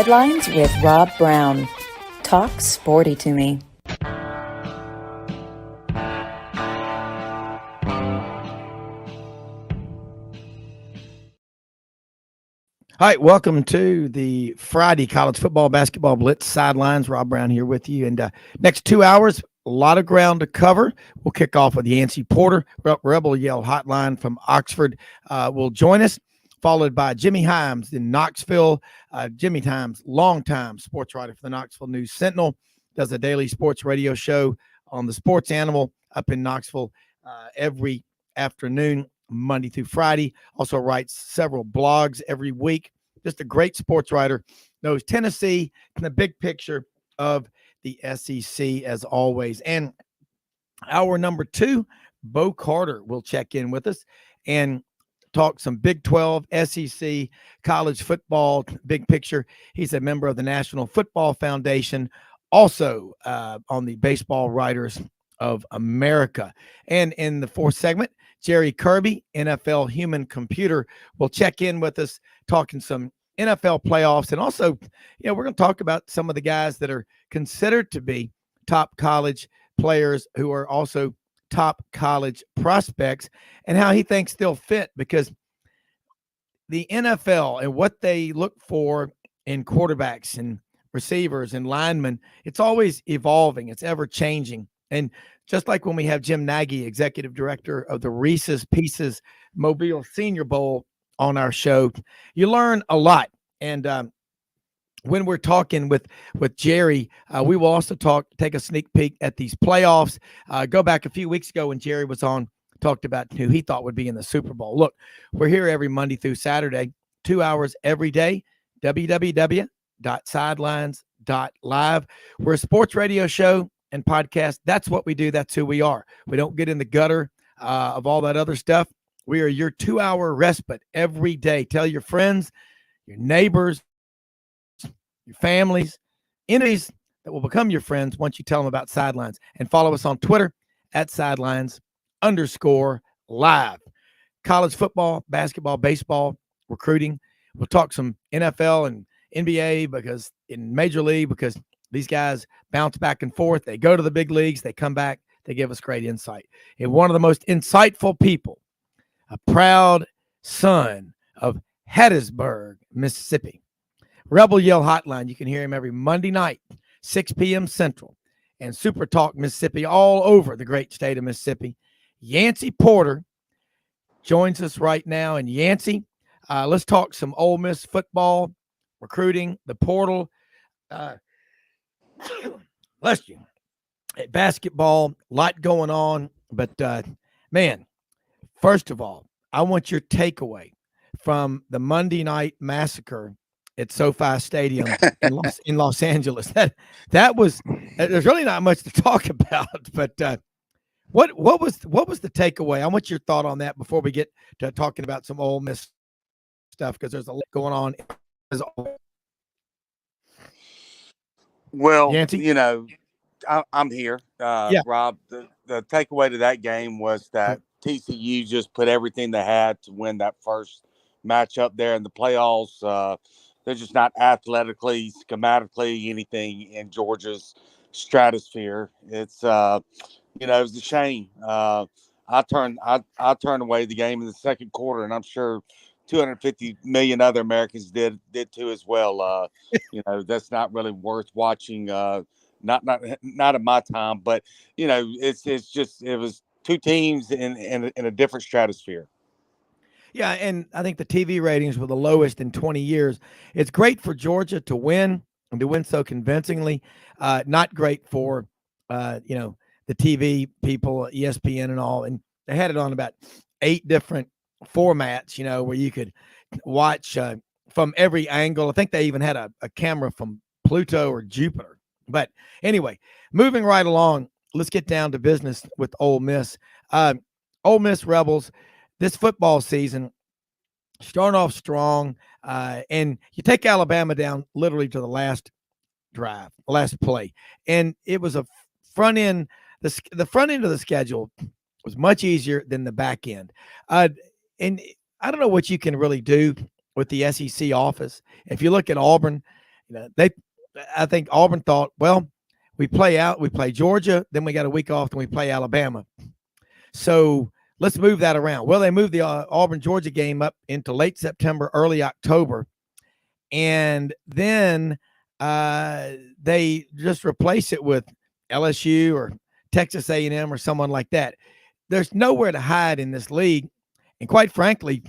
Sidelines with Rob Browne. Talk sporty to me. All right, welcome to the Friday College Football Basketball Blitz. Sidelines, Rob Browne here with you. And next 2 hours, a lot of ground to cover. We'll kick off with Yancy Porter, Rebel Yell Hotline from Oxford, will join us, followed by Jimmy Hyams in Knoxville. Jimmy Hyams, longtime sports writer for the Knoxville News Sentinel, does a daily sports radio show on the Sports Animal up in Knoxville every afternoon, Monday through Friday. Also writes several blogs every week. Just a great sports writer. Knows Tennessee and the big picture of the SEC as always. And hour number 2, Bo Carter will check in with us and talk some Big 12, SEC, college football, big picture. He's a member of the National Football Foundation, also on the Baseball Writers of America. And in the fourth segment, Jerry Kirby, NFL human computer, will check in with us, talking some NFL playoffs. And also, we're going to talk about some of the guys that are considered to be top college players who are also top college prospects and how he thinks they'll fit, because the NFL and what they look for in quarterbacks and receivers and linemen, it's always evolving. It's ever changing. And just like when we have Jim Nagy, executive director of the Reese's Pieces Mobile Senior Bowl on our show, you learn a lot. And when we're talking with Jerry, we will also take a sneak peek at these playoffs. Go back a few weeks ago when Jerry was on, talked about who he thought would be in the Super Bowl. Look, we're here every Monday through Saturday, 2 hours every day, www.sidelines.live. We're a sports radio show and podcast. That's what we do. That's who we are. We don't get in the gutter of all that other stuff. We are your 2-hour respite every day. Tell your friends, your neighbors, your families, enemies that will become your friends once you tell them about Sidelines. And follow us on Twitter at Sidelines_live. College football, basketball, baseball, recruiting. We'll talk some NFL and NBA because in Major League, because these guys bounce back and forth. They go to the big leagues. They come back. They give us great insight. And one of the most insightful people, a proud son of Hattiesburg, Mississippi. Rebel Yell Hotline. You can hear him every Monday night, 6 p.m. Central. And Super Talk Mississippi, all over the great state of Mississippi. Yancy Porter joins us right now. And Yancy, let's talk some Ole Miss football, recruiting, the portal. Bless you. Basketball, a lot going on. But, man, first of all, I want your takeaway from the Monday night massacre at SoFi Stadium in Los Angeles. That was, there's really not much to talk about, but what was the takeaway? I want your thought on that before we get to talking about some Ole Miss stuff, because there's a lot going on. Well, Yancy? I'm here. Yeah. Rob, the takeaway to that game was that TCU just put everything they had to win that first matchup there in the playoffs. They're just not athletically, schematically, anything in Georgia's stratosphere. It's, it was a shame. I turned away the game in the second quarter, and I'm sure 250 million other Americans did too as well. That's not really worth watching. Not at my time, but it's just, it was two teams in a different stratosphere. Yeah, and I think the TV ratings were the lowest in 20 years. It's great for Georgia to win and to win so convincingly. Not great for, the TV people, ESPN and all. And they had it on about 8 different formats, where you could watch from every angle. I think they even had a camera from Pluto or Jupiter. But anyway, moving right along, let's get down to business with Ole Miss. Ole Miss Rebels, this football season, starting off strong, and you take Alabama down literally to the last drive, last play, and it was a front end. The front end of the schedule was much easier than the back end, and I don't know what you can really do with the SEC office. If you look at Auburn, I think Auburn thought, well, we play Georgia, then we got a week off, then we play Alabama. So let's move that around. Well, they moved the Auburn Georgia game up into late September, early October, and then they just replace it with LSU or Texas A&M or someone like that. There's nowhere to hide in this league, and quite frankly,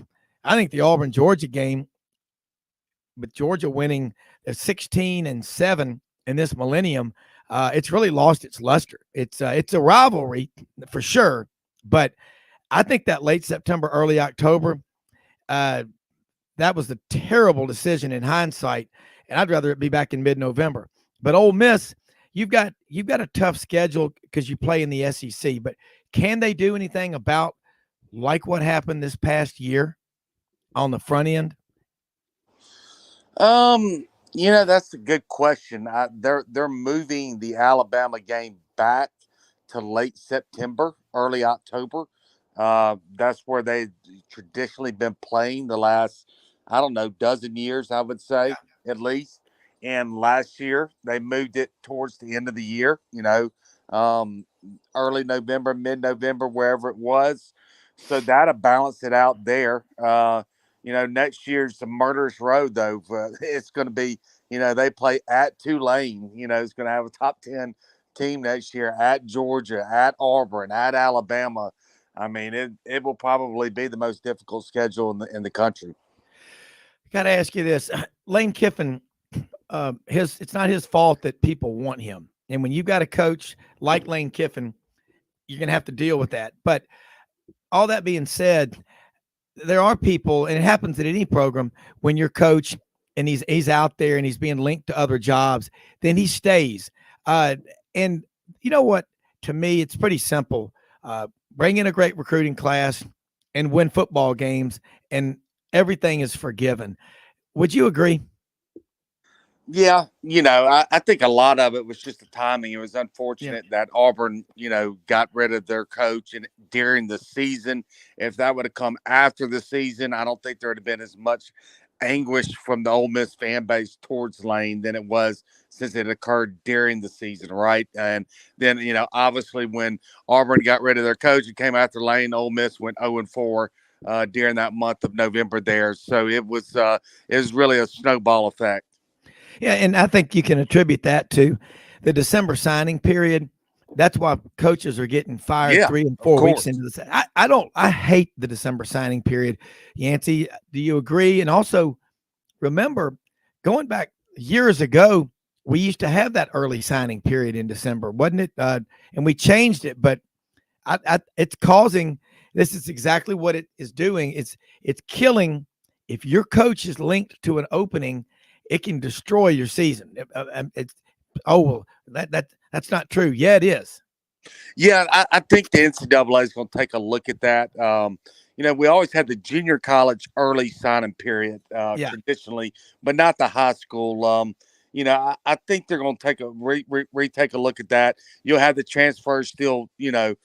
I think the Auburn Georgia game, with Georgia winning 16-7 in this millennium, it's really lost its luster. It's a rivalry for sure, but I think that late September, early October, that was a terrible decision in hindsight, and I'd rather it be back in mid-November. But Ole Miss, you've got a tough schedule because you play in the SEC, but can they do anything about like what happened this past year on the front end? That's a good question. They're moving the Alabama game back to late September, early October. That's where they've traditionally been playing the last, I don't know, dozen years, I would say, at least. And last year, they moved it towards the end of the year, early November, mid-November, wherever it was. So that'll balance it out there. Next year's a murderous road, though. It's going to be, they play at Tulane. It's going to have a top 10 team next year, at Georgia, at Auburn, at Alabama. I mean, it will probably be the most difficult schedule in the country. Got to ask you this. Lane Kiffin, it's not his fault that people want him. And when you've got a coach like Lane Kiffin, you're going to have to deal with that. But all that being said, there are people, and it happens at any program, when your coach and he's out there and he's being linked to other jobs, then he stays. And you know what? To me, it's pretty simple. Bring in a great recruiting class and win football games, and everything is forgiven. Would you agree? Yeah, I think a lot of it was just the timing. It was unfortunate that Auburn, got rid of their coach and during the season. If that would have come after the season, I don't think there would have been as much anguish from the Ole Miss fan base towards Lane than it was since it occurred during the season, right? And then, obviously when Auburn got rid of their coach and came after Lane, Ole Miss went 0-4 during that month of November there. So it was really a snowball effect. Yeah, and I think you can attribute that to the December signing period. That's why coaches are getting fired 3 and 4 weeks into the. I hate the December signing period. Yancy, do you agree? And also, remember, going back years ago, we used to have that early signing period in December, wasn't it? And we changed it, but it's causing. This is exactly what it is doing. It's killing. If your coach is linked to an opening, it can destroy your season. That's not true. Yeah, it is. Yeah, I think the NCAA is going to take a look at that. We always had the junior college early signing period traditionally, but not the high school. I think they're going to take retake a look at that. You'll have the transfer still, a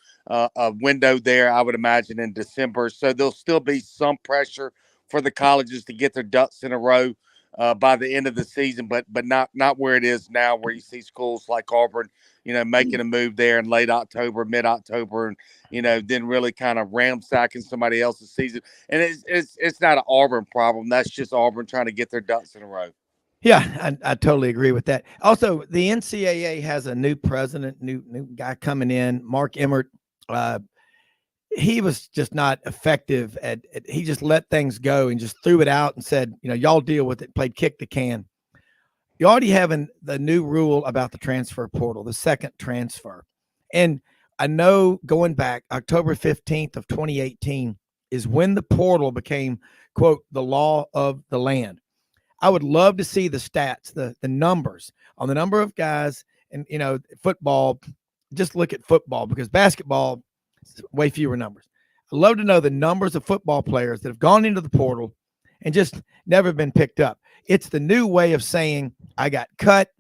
window there, I would imagine, in December. So there'll still be some pressure for the colleges to get their ducks in a row by the end of the season, but not where it is now, where you see schools like Auburn, making a move there in late October, mid-October, and then really kind of ransacking somebody else's season. And it's not an Auburn problem. That's just Auburn trying to get their ducks in a row. Yeah, I totally agree with that. Also, the NCAA has a new president, new guy coming in, Mark Emmert. He was just not effective he just let things go and just threw it out and said, y'all deal with it, played kick the can. You already have the new rule about the transfer portal, the second transfer. And I know going back October 15th of 2018 is when the portal became, quote, the law of the land. I would love to see the stats, the numbers on the number of guys and, football. Just look at football, because basketball, way fewer numbers. I'd love to know the numbers of football players that have gone into the portal and just never been picked up. It's the new way of saying I got cut,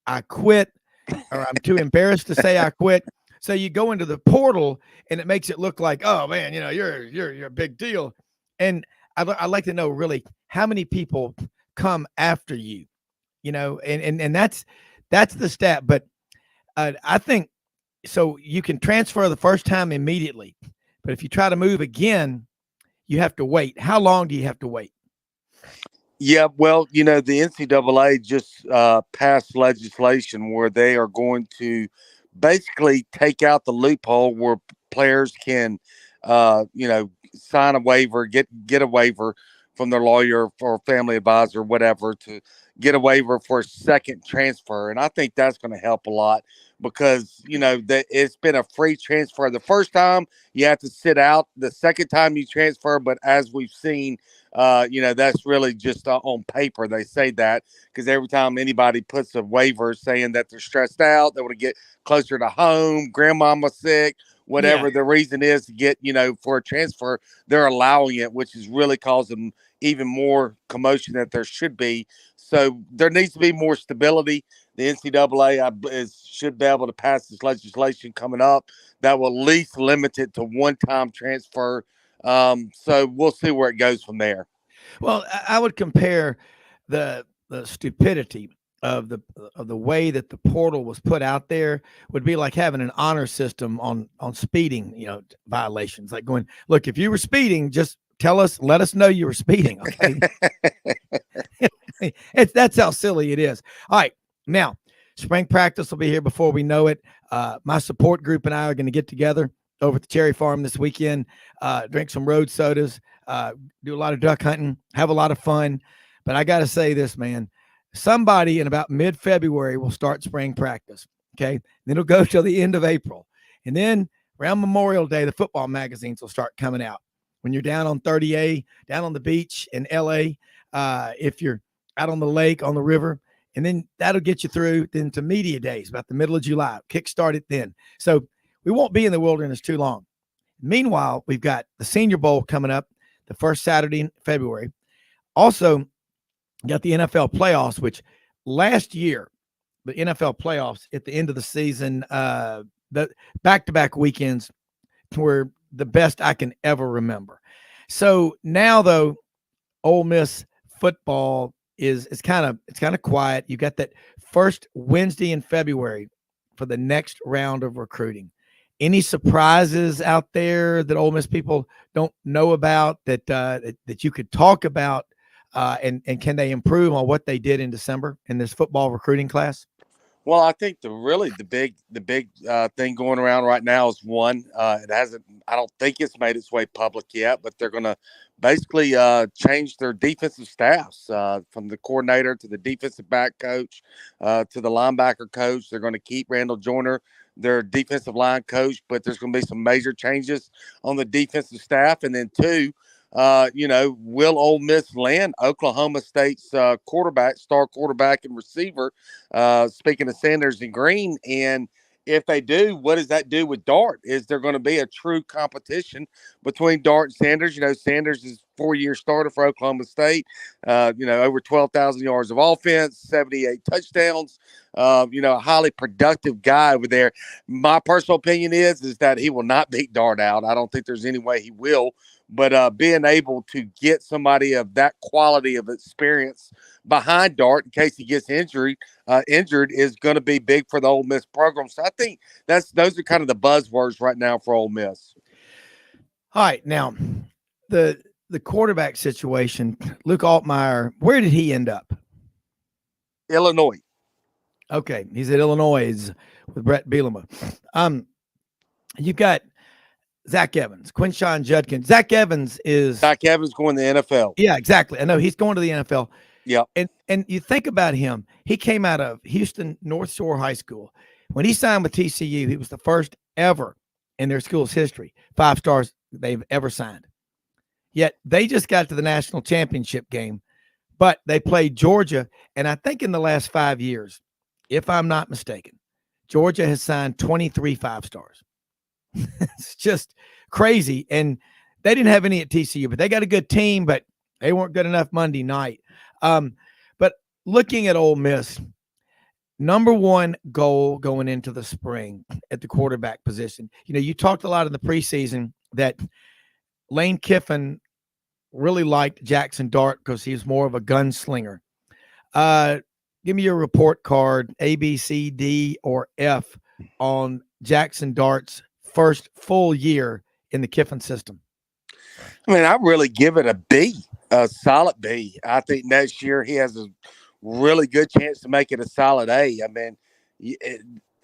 I quit, or I'm too embarrassed to say I quit. So you go into the portal and it makes it look like, oh man, you're a big deal. And I'd like to know really how many people come after you and that's the stat. But I think so. You can transfer the first time immediately, but if you try to move again, you have to wait. How long do you have to wait? Yeah, well, the NCAA just passed legislation where they are going to basically take out the loophole where players can, sign a waiver, get a waiver from their lawyer or family advisor, whatever, to get a waiver for a second transfer. And I think that's going to help a lot because that it's been a free transfer. The first time you have to sit out. The second time you transfer, but as we've seen, that's really just on paper. They say that because every time anybody puts a waiver saying that they're stressed out, they want to get closer to home, grandmama's sick, whatever the reason is to get, for a transfer, they're allowing it, which is really causing even more commotion that there should be. So there needs to be more stability. The NCAA should be able to pass this legislation coming up that will at least limit it to one-time transfer. So we'll see where it goes from there. Well, I would compare the stupidity of the way that the portal was put out there would be like having an honor system on speeding, violations. Like going, look, if you were speeding, just let us know you were speeding. Okay. That's how silly it is. All right. Now, spring practice will be here before we know it. My support group and I are going to get together over at the Cherry Farm this weekend, drink some road sodas, do a lot of duck hunting, have a lot of fun. But I got to say this, man, somebody in about mid-February will start spring practice. Okay. Then it'll go till the end of April. And then around Memorial Day, the football magazines will start coming out. When you're down on 30A, down on the beach in LA, if you're out on the lake, on the river, and then that'll get you through then to media days, about the middle of July. Kickstart it then. So we won't be in the wilderness too long. Meanwhile, we've got the Senior Bowl coming up the first Saturday in February. Also, got the NFL playoffs, which last year, the NFL playoffs at the end of the season, the back-to-back weekends were the best I can ever remember. So now, though, Ole Miss football is kind of quiet. You got that first Wednesday in February for the next round of recruiting. Any surprises out there that Ole Miss people don't know about that you could talk about, and can they improve on what they did in December in this football recruiting class? Well, I think the big thing going around right now is one. It hasn't. I don't think it's made its way public yet, but they're going to basically change their defensive staffs from the coordinator to the defensive back coach to the linebacker coach. They're going to keep Randall Joyner, their defensive line coach, but there's going to be some major changes on the defensive staff. And then two, will Ole Miss land Oklahoma State's star quarterback and receiver, speaking of Sanders and Green? And if they do, what does that do with Dart? Is there going to be a true competition between Dart and Sanders? Sanders is 4-year starter for Oklahoma State, over 12,000 yards of offense, 78 touchdowns, a highly productive guy over there. My personal opinion is that he will not beat Dart out. I don't think there's any way he will. But being able to get somebody of that quality of experience behind Dart in case he gets injured is going to be big for the Ole Miss program. So I think those are kind of the buzzwords right now for Ole Miss. All right, now the quarterback situation, Luke Altmaier, where did he end up? Illinois. Okay, he's at Illinois with Brett Bielema. You've got Zach Evans, Quinshon Judkins. Zach Evans going to the NFL. Yeah, exactly. I know he's going to the NFL. Yeah. And you think about him, he came out of Houston North Shore High School. When he signed with TCU, he was the first ever in their school's history, 5 stars they've ever signed. Yet they just got to the national championship game, but they played Georgia. And I think in the last 5 years, if I'm not mistaken, Georgia has signed 23 5 stars. It's just crazy. And they didn't have any at TCU, but they got a good team, but they weren't good enough Monday night. But looking at Ole Miss, number one goal going into the spring at the quarterback position. You talked a lot in the preseason that Lane Kiffin really liked Jackson Dart because he was more of a gunslinger. give me your report card, A, B, C, D, or F, on Jackson Dart's first full year in the Kiffin system. I mean, I really give it a B, a solid B. I think next year he has a really good chance to make it a solid A. I mean,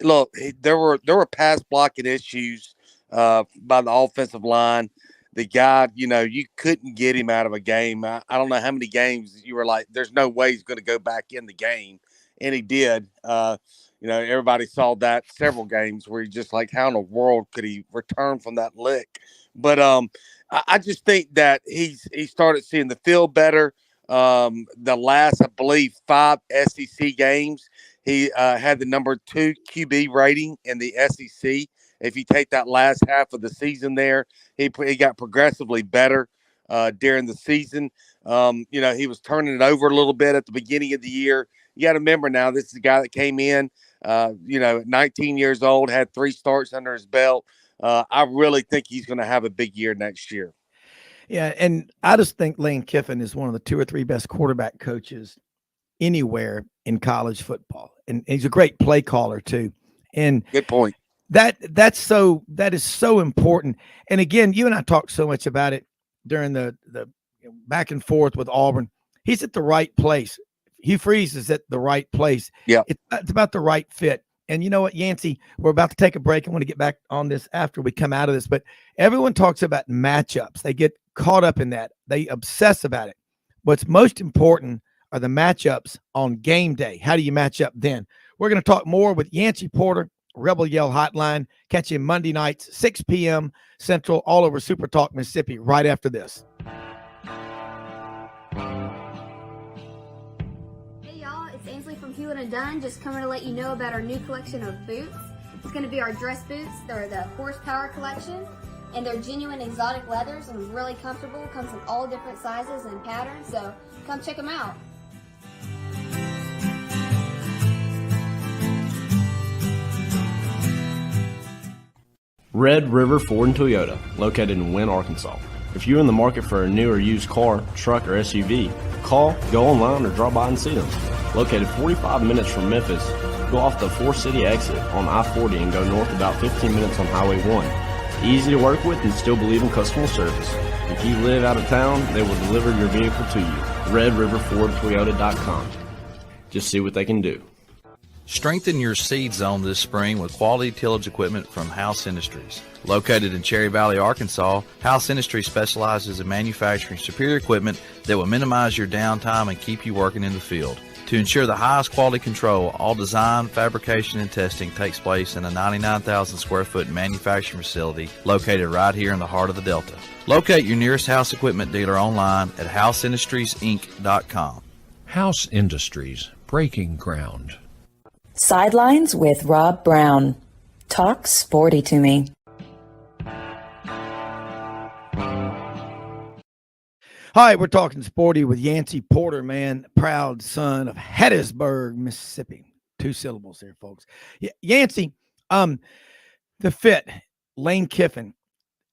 look, there were pass blocking issues by the offensive line. The guy, you couldn't get him out of a game. I don't know how many games you were like, there's no way he's going to go back in the game, and he did. Everybody saw that several games where he just like, how in the world could he return from that lick? But I just think that he started seeing the field better. The last, I believe, 5 SEC games, he had the number 2 QB rating in the SEC. If you take that last half of the season there, he got progressively better during the season. He was turning it over a little bit at the beginning of the year. You got to remember now, this is a guy that came in, 19 years old, had 3 starts under his belt. I really think he's going to have a big year next year. Yeah, and I just think Lane Kiffin is one of the 2 or 3 best quarterback coaches anywhere in college football, and he's a great play caller too. And good point. That is so important. And again, you and I talked so much about it during the back and forth with Auburn. He's at the right place. Hugh Freeze is at the right place. Yeah, it's about the right fit. And you know what, Yancy, we're about to take a break. I want to get back on this after we come out of this, but everyone talks about matchups. They get caught up in that. They obsess about it. What's most important are the matchups on game day. How do you match up then? We're going to talk more with Yancy Porter, Rebel Yell Hotline. Catch him Monday nights, 6 p.m. Central, all over Super Talk Mississippi, right after this. From Hewlett & Dunn, just coming to let you know about our new collection of boots. It's going to be our dress boots. They're the Horsepower collection, and they're genuine exotic leathers and really comfortable. Comes in all different sizes and patterns, so come check them out. Red River Ford and Toyota, located in Wynne, Arkansas. If you're in the market for a new or used car, truck, or SUV, call, go online, or drop by and see them. Located 45 minutes from Memphis, go off the 4-city exit on I-40 and go north about 15 minutes on Highway 1. Easy to work with and still believe in customer service. If you live out of town, they will deliver your vehicle to you. RedRiverFordToyota.com. Just see what they can do. Strengthen your seed zone this spring with quality tillage equipment from House Industries. Located in Cherry Valley, Arkansas, House Industries specializes in manufacturing superior equipment that will minimize your downtime and keep you working in the field. To ensure the highest quality control, all design, fabrication, and testing takes place in a 99,000 square foot manufacturing facility located right here in the heart of the Delta. Locate your nearest House equipment dealer online at houseindustriesinc.com. House Industries, breaking ground. Sidelines with Rob Browne. Talk sporty to me. Hi, we're talking sporty with Yancy Porter, man, proud son of Hattiesburg, Mississippi. 2 syllables there, folks. Yancy, the fit, Lane Kiffin,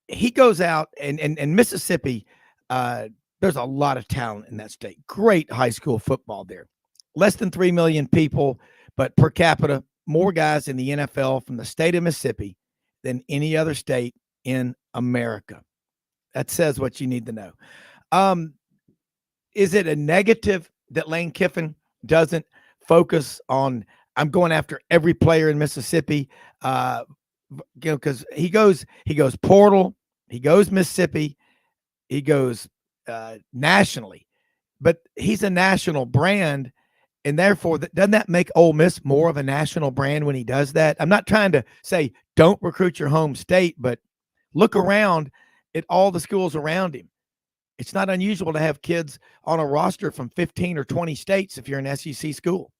he goes out and Mississippi, there's a lot of talent in that state. Great high school football there. Less than 3 million people, but per capita, more guys in the NFL from the state of Mississippi than any other state in America. That says what you need to know. Is it a negative that Lane Kiffin doesn't focus on, I'm going after every player in Mississippi? Because he goes portal, he goes Mississippi, he goes nationally, but he's a national brand. And therefore, doesn't that make Ole Miss more of a national brand when he does that? I'm not trying to say don't recruit your home state, but look around at all the schools around him. It's not unusual to have kids on a roster from 15 or 20 states if you're an SEC school.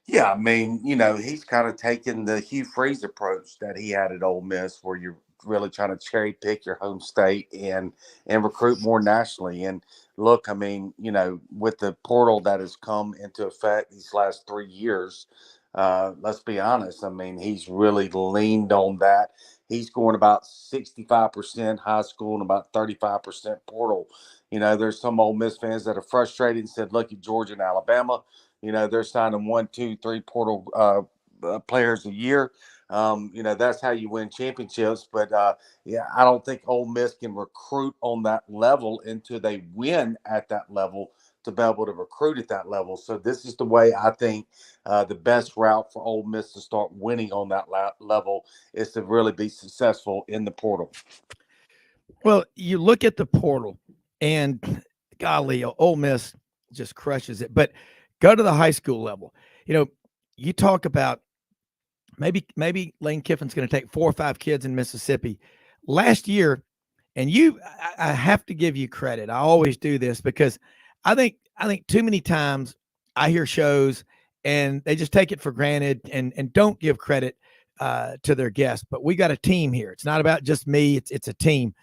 Yeah, I mean, he's kind of taken the Hugh Freeze approach that he had at Ole Miss, where you're really trying to cherry pick your home state and recruit more nationally. And look, I mean, with the portal that has come into effect these last 3 years, let's be honest. I mean, he's really leaned on that. He's going about 65% high school and about 35% portal. There's some Ole Miss fans that are frustrated and said, look at Georgia and Alabama. They're signing 1, 2, 3 portal players a year. That's how you win championships. But yeah, I don't think Ole Miss can recruit on that level until they win at that level to be able to recruit at that level. So this is the way I think the best route for Ole Miss to start winning on that level is to really be successful in the portal. Well, you look at the portal, and golly, Ole Miss just crushes it. But go to the high school level. You talk about maybe Lane Kiffin's going to take 4 or 5 kids in Mississippi. Last year, and I have to give you credit. I always do this because I think too many times I hear shows and they just take it for granted and don't give credit to their guests. But we got a team here. It's not about just me. It's a team.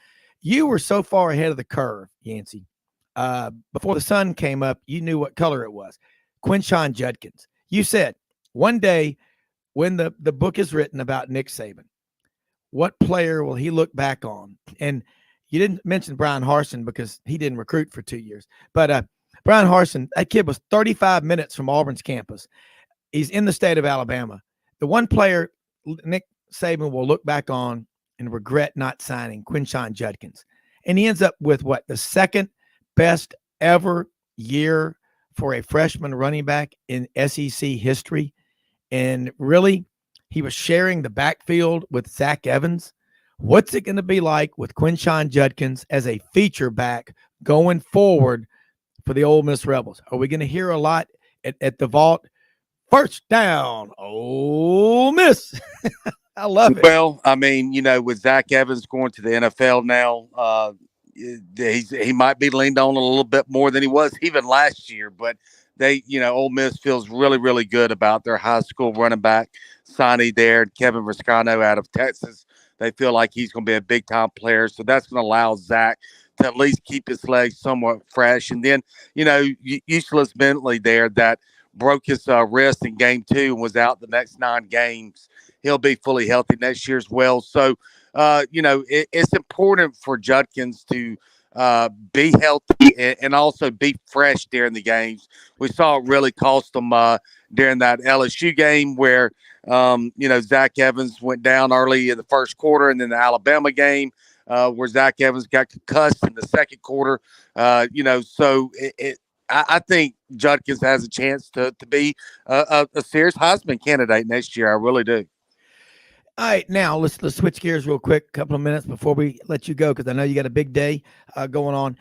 You were so far ahead of the curve, Yancy. Before the sun came up, you knew what color it was. Quinshon Judkins. You said one day when the book is written about Nick Saban, what player will he look back on? And you didn't mention Brian Harsin because he didn't recruit for 2 years. But Brian Harsin, that kid was 35 minutes from Auburn's campus. He's in the state of Alabama. The one player Nick Saban will look back on and regret not signing, Quinshon Judkins. And he ends up with what? The second best ever year for a freshman running back in SEC history. And really, he was sharing the backfield with Zach Evans. What's it going to be like with Quinshon Judkins as a feature back going forward for the Ole Miss Rebels? Are we going to hear a lot at the vault? First down, Ole Miss. I love it. Well, I mean, with Zach Evans going to the NFL now, he might be leaned on a little bit more than he was even last year. But Ole Miss feels really, really good about their high school running back signee there, Kevin Riscano out of Texas. They feel like he's going to be a big-time player, so that's going to allow Zach to at least keep his legs somewhat fresh. And then, Useless Bentley there that broke his wrist in game 2 and was out the next 9 games. He'll be fully healthy next year as well. So, it's important for Judkins to be healthy and also be fresh during the games. We saw it really cost them during that LSU game where, Zach Evans went down early in the first quarter, and then the Alabama game where Zach Evans got concussed in the second quarter. So I think Judkins has a chance to be a serious Heisman candidate next year. I really do. All right, now let's switch gears real quick, a couple of minutes before we let you go, because I know you got a big day going on.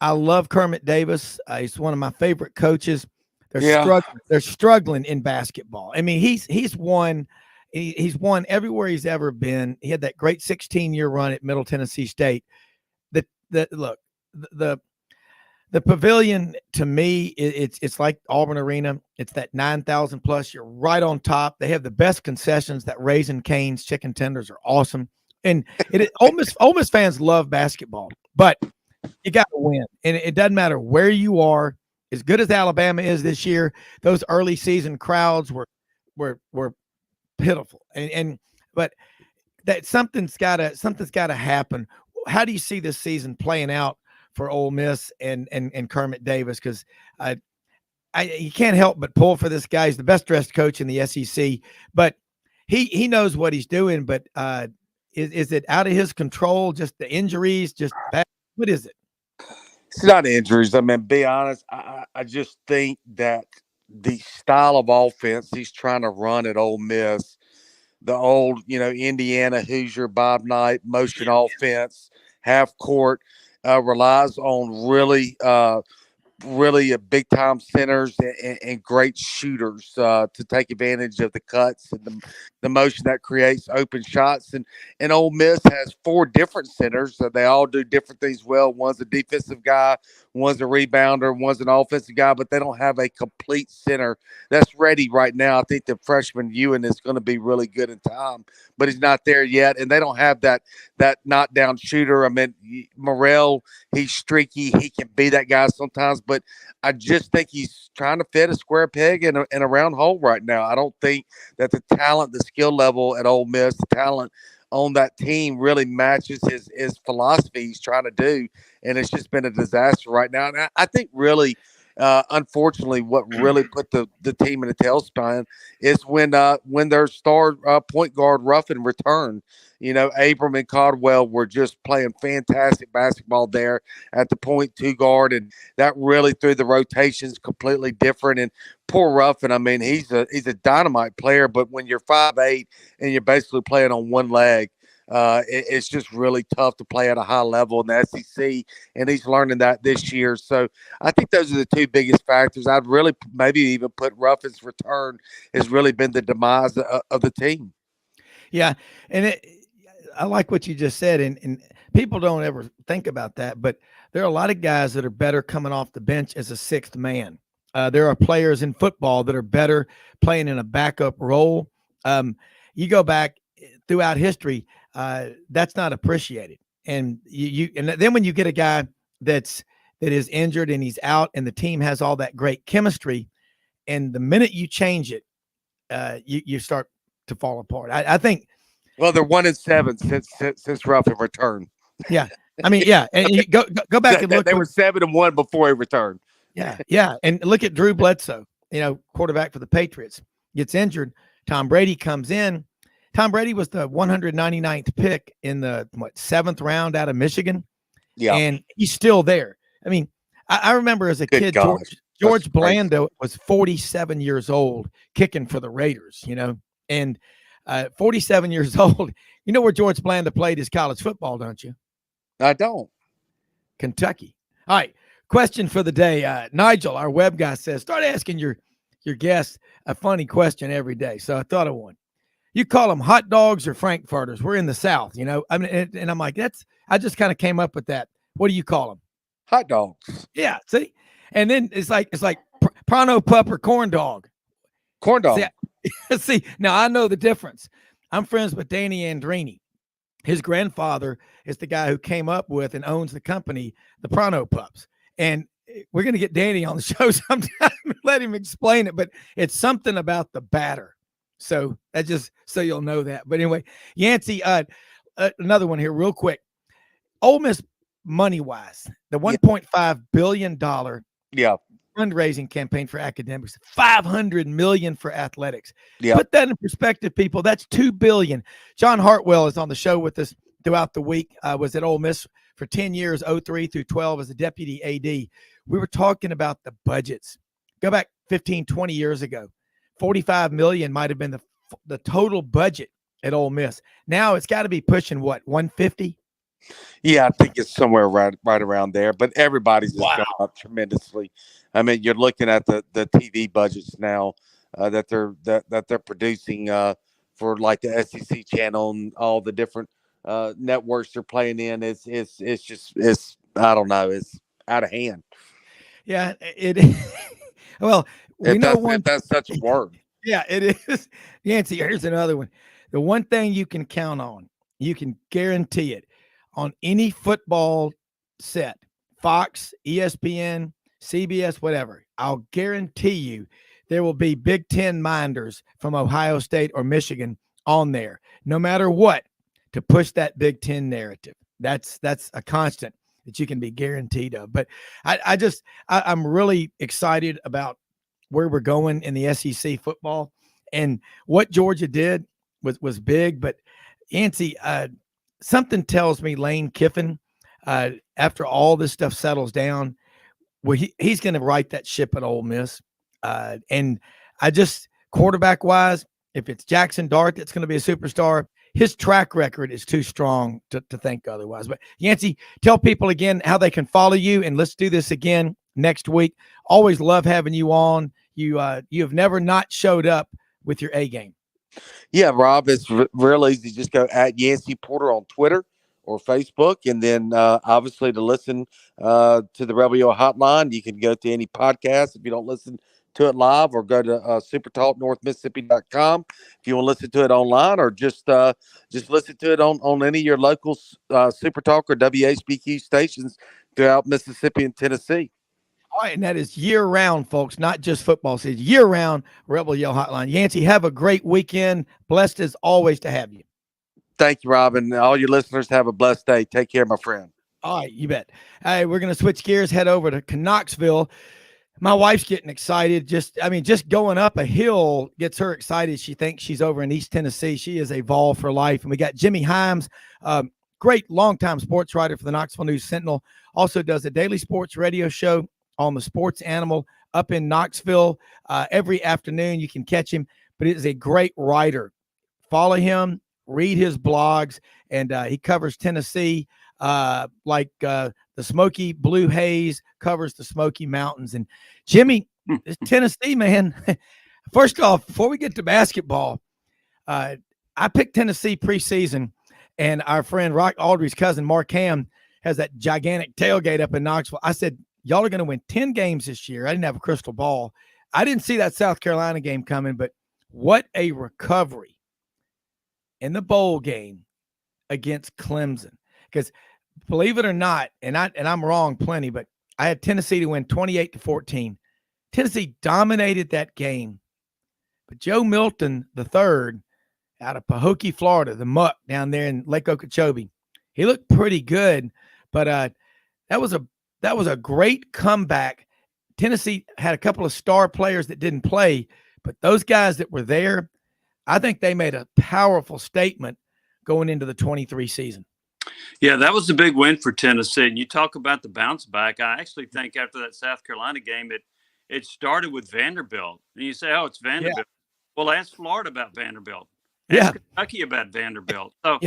I love Kermit Davis. He's one of my favorite coaches. They're struggling in basketball. I mean, he's won everywhere he's ever been. He had that great 16-year run at Middle Tennessee State. The Pavilion, to me, it's like Auburn Arena. It's that 9,000 plus. You're right on top. They have the best concessions. That Raising Cane's chicken tenders are awesome. And Ole Miss fans love basketball, but you got to win. And it doesn't matter where you are. As good as Alabama is this year, those early season crowds were pitiful. But that something's got to happen. How do you see this season playing out for Ole Miss and Kermit Davis? Because you can't help but pull for this guy. He's the best dressed coach in the SEC, but he knows what he's doing. But is it out of his control? Just the injuries? Just bad? What is it? It's not injuries. I mean, be honest, I just think that the style of offense he's trying to run at Ole Miss, the old, Indiana Hoosier Bob Knight motion offense, half court, relies on really a big time centers and great shooters to take advantage of the cuts and the motion that creates open shots. And Ole Miss has 4 different centers, so they all do different things well. One's a defensive guy, one's a rebounder, one's an offensive guy, but they don't have a complete center that's ready right now. I think the freshman Ewan is going to be really good in time, but he's not there yet, and they don't have that knockdown shooter. I mean, Morrell, he's streaky, he can be that guy sometimes, but I just think he's trying to fit a square peg in a round hole right now. I don't think that the talent, the skill level at Ole Miss, the talent on that team really matches his philosophy he's trying to do, and it's just been a disaster right now. And I think really unfortunately, what really put the team in a tailspin is when their star point guard Ruffin returned. Abram and Caldwell were just playing fantastic basketball there at the point two guard, and that really threw the rotations completely different. And poor Ruffin, I mean, he's a dynamite player, but when you're 5'8" and you're basically playing on one leg, it's just really tough to play at a high level in the SEC, and he's learning that this year. So I think those are the two biggest factors. I'd really maybe even put Ruffin's return has really been the demise of the team. Yeah, and I like what you just said, and people don't ever think about that, but there are a lot of guys that are better coming off the bench as a sixth man. There are players in football that are better playing in a backup role. You go back throughout history, that's not appreciated. And and then when you get a guy that is injured and he's out, and the team has all that great chemistry, and the minute you change it, you start to fall apart. I think. Well, they're 1-7 since Ruffin returned. Yeah, I mean, yeah, and you go back and look. They were 7-1 before he returned. Yeah, and look at Drew Bledsoe, quarterback for the Patriots, gets injured. Tom Brady comes in. Tom Brady was the 199th pick in the 7th round out of Michigan. Yeah, and he's still there. I mean, I remember as a kid, George Blanda was 47 years old kicking for the Raiders. And 47 years old. You know where George Blanda played his college football, don't you? I don't. Kentucky. All right. Question for the day. Nigel, our web guy, says, start asking your guests a funny question every day. So I thought of one. You call them hot dogs or frankfurters? We're in the South, I mean, and I'm like, I just kind of came up with that. What do you call them? Hot dogs. Yeah. See? And then it's like Prano pup or corn dog. Corn dog. See, now I know the difference. I'm friends with Danny Andrini. His grandfather is the guy who came up with and owns the company, the Prano Pups. And we're going to get Danny on the show sometime and let him explain it. But it's something about the batter. So that's just so you'll know that. But anyway, Yancy, another one here real quick. Ole Miss money-wise, the $1.5 billion fundraising campaign for academics, $500 million for athletics. Put that in perspective, people. That's $2 billion. John Hartwell is on the show with us throughout the week. Was at Ole Miss for 10 years, 03 through 12 as a deputy AD. We were talking about the budgets. Go back 15, 20 years ago. $45 million might have been the total budget at Ole Miss. Now it's got to be pushing what, 150? Yeah, I think it's somewhere right around there. But everybody's just gone up tremendously. I mean, you're looking at the TV budgets now that they're producing for like the SEC channel and all the different networks they're playing in. It's I don't know. It's out of hand. Yeah, it. Well, if that's such a word. Yeah, it is. Yancy, here's another one. The one thing you can count on, you can guarantee it, on any football set, Fox, ESPN, CBS, whatever, I'll guarantee you there will be Big Ten minders from Ohio State or Michigan on there, no matter what, to push that Big Ten narrative. That's a constant that you can be guaranteed of. But I'm really excited about where we're going in the SEC football, and what Georgia did was big. But Yancy, something tells me Lane Kiffin, after all this stuff settles down, well, he's going to right that ship at Ole Miss. And I just, quarterback wise, if it's Jackson Dart that's going to be a superstar, his track record is too strong to think otherwise. But Yancy, tell people again how they can follow you, and let's do this again next week. Always love having you on. You have never not showed up with your A game. Yeah, Rob, it's real easy. Just go at Yancy Porter on Twitter or Facebook. And then obviously to listen to the Rebel Yell Hotline, you can go to any podcast if you don't listen to it live, or go to supertalknorthmississippi.com if you want to listen to it online, or just listen to it on any of your local Supertalk or WHBQ stations throughout Mississippi and Tennessee. All right, and that is year-round, folks, not just football season. Year-round, Rebel Yell Hotline. Yancy, have a great weekend. Blessed as always to have you. Thank you, Robin. All your listeners, have a blessed day. Take care, my friend. All right, you bet. All right, we're going to switch gears, head over to Knoxville. My wife's getting excited. Just going up a hill gets her excited. She thinks she's over in East Tennessee. She is a Vol for life. And we got Jimmy Hyams, great longtime sports writer for the Knoxville News Sentinel. Also does a daily sports radio show on the Sports Animal up in Knoxville every afternoon. You can catch him, but he is a great writer. Follow him, read his blogs, and he covers Tennessee like the Smoky Blue Haze covers the Smoky Mountains. And Jimmy, this Tennessee, man, first off, before we get to basketball, I picked Tennessee preseason, and our friend Rock Aldry's cousin, Mark Ham, has that gigantic tailgate up in Knoxville. I said, y'all are going to win 10 games this year. I didn't have a crystal ball. I didn't see that South Carolina game coming, but what a recovery in the bowl game against Clemson. Because believe it or not, and I'm wrong plenty, but I had Tennessee to win 28-14. Tennessee dominated that game. But Joe Milton III out of Pahokee, Florida, the Muck down there in Lake Okeechobee, he looked pretty good, but that was a great comeback. Tennessee had a couple of star players that didn't play, but those guys that were there, I think they made a powerful statement going into the 23 season. Yeah, that was a big win for Tennessee. And you talk about the bounce back. I actually think after that South Carolina game, it started with Vanderbilt. And you say, oh, it's Vanderbilt. Yeah. Well, ask Florida about Vanderbilt. Ask Kentucky about Vanderbilt. So,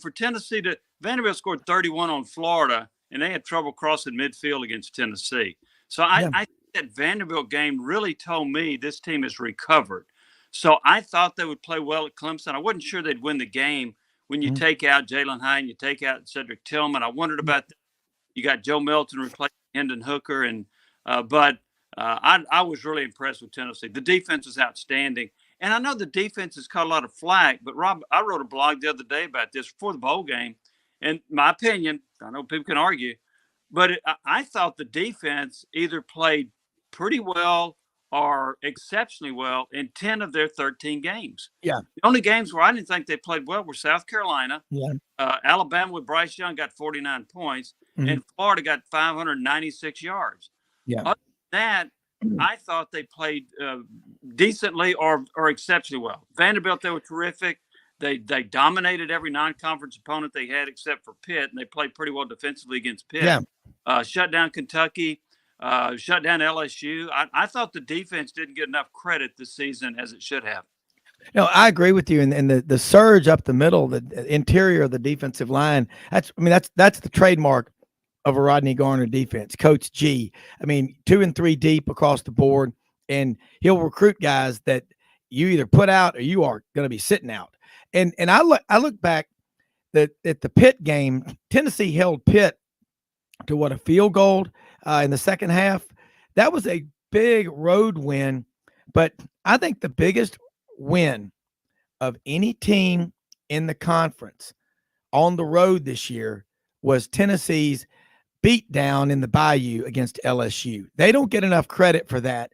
for Tennessee, Vanderbilt scored 31 on Florida, and they had trouble crossing midfield against Tennessee. So I think that Vanderbilt game really told me this team is recovered. So I thought they would play well at Clemson. I wasn't sure they'd win the game. When you take out Jalen High and you take out Cedric Tillman, I wondered about that. You got Joe Milton replacing Hendon Hooker, but I was really impressed with Tennessee. The defense was outstanding, and I know the defense has caught a lot of flack. But Rob, I wrote a blog the other day about this before the bowl game, and my opinion, I know people can argue, but I thought the defense either played pretty well or exceptionally well in 10 of their 13 games. Yeah. The only games where I didn't think they played well were South Carolina. Yeah. Alabama with Bryce Young got 49 points, and Florida got 596 yards. Yeah. Other than that, I thought they played decently or exceptionally well. Vanderbilt, they were terrific. They dominated every non-conference opponent they had except for Pitt, and they played pretty well defensively against Pitt. Yeah. Shut down Kentucky. Shut down LSU. I thought the defense didn't get enough credit this season as it should have. No, I agree with you. And the surge up the middle, the interior of the defensive line, that's the trademark of a Rodney Garner defense. Coach G. 2 and 3 deep across the board, and he'll recruit guys that you either put out or you are going to be sitting out. And I look back at the Pitt game. Tennessee held Pitt to a field goal in the second half. That was a big road win, but I think the biggest win of any team in the conference on the road this year was Tennessee's beatdown in the Bayou against LSU. They don't get enough credit for that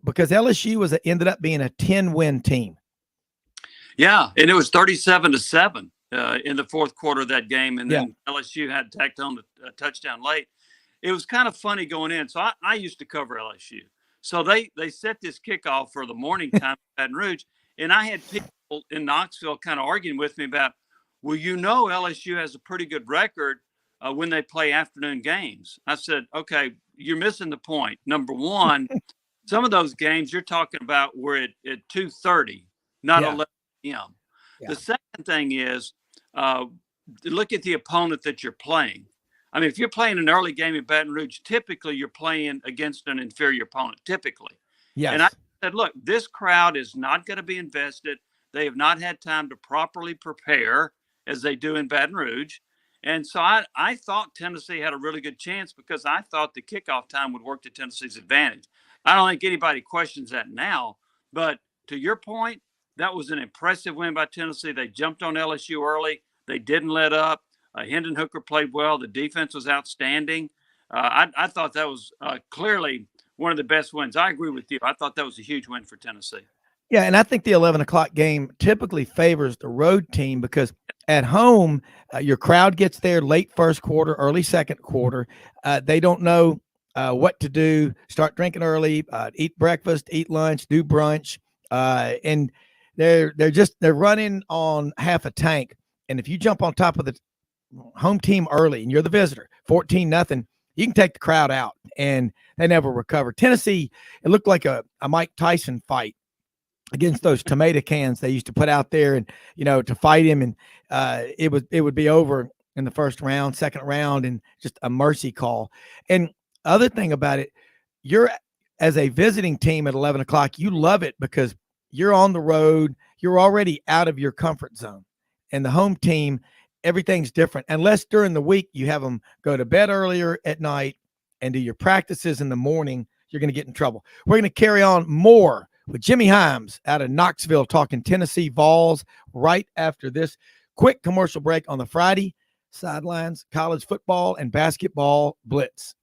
because LSU ended up being a 10-win team. Yeah, and it was 37-7 in the fourth quarter of that game, and then LSU had tacked on a touchdown late. It was kind of funny going in. So I used to cover LSU. So they set this kickoff for the morning time in Baton Rouge, and I had people in Knoxville kind of arguing with me about, well, LSU has a pretty good record when they play afternoon games. I said, okay, you're missing the point. Number one, some of those games you're talking about were at 2:30, not 11 p.m. Yeah. The second thing is look at the opponent that you're playing. If you're playing an early game in Baton Rouge, typically you're playing against an inferior opponent, typically. Yes. And I said, look, this crowd is not going to be invested. They have not had time to properly prepare as they do in Baton Rouge. And so I thought Tennessee had a really good chance because I thought the kickoff time would work to Tennessee's advantage. I don't think anybody questions that now. But to your point, that was an impressive win by Tennessee. They jumped on LSU early. They didn't let up. Hendon Hooker played well. The defense was outstanding. I thought that was clearly one of the best wins. I agree with you. I thought that was a huge win for Tennessee. Yeah, and I think the 11 o'clock game typically favors the road team because at home, your crowd gets there late first quarter, early second quarter. They don't know what to do, start drinking early, eat breakfast, eat lunch, do brunch. And they're running on half a tank. And if you jump on top of the home team early and you're the visitor, 14-0, you can take the crowd out, and they never recover. Tennessee, it looked like a Mike Tyson fight against those tomato cans they used to put out there, and to fight him, and it would be over in the first round, second round, and just a mercy call. And other thing about it, you're as a visiting team at 11 o'clock, you love it because you're on the road, you're already out of your comfort zone, and the home team, everything's different. Unless during the week you have them go to bed earlier at night and do your practices in the morning, you're going to get in trouble. We're going to carry on more with Jimmy Hyams out of Knoxville talking Tennessee Vols right after this quick commercial break on the Friday Sidelines College Football and Basketball Blitz.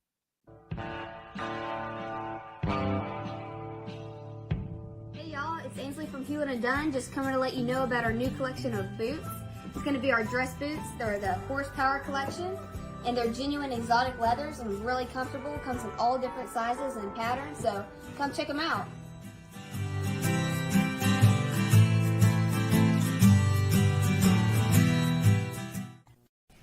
Hey y'all, it's Ainsley from Hewlett & Dunn, just coming to let you know about our new collection of boots. It's going to be our dress boots. They're the horsepower collection, and they're genuine exotic leathers and really comfortable. Comes in all different sizes and patterns, so come check them out.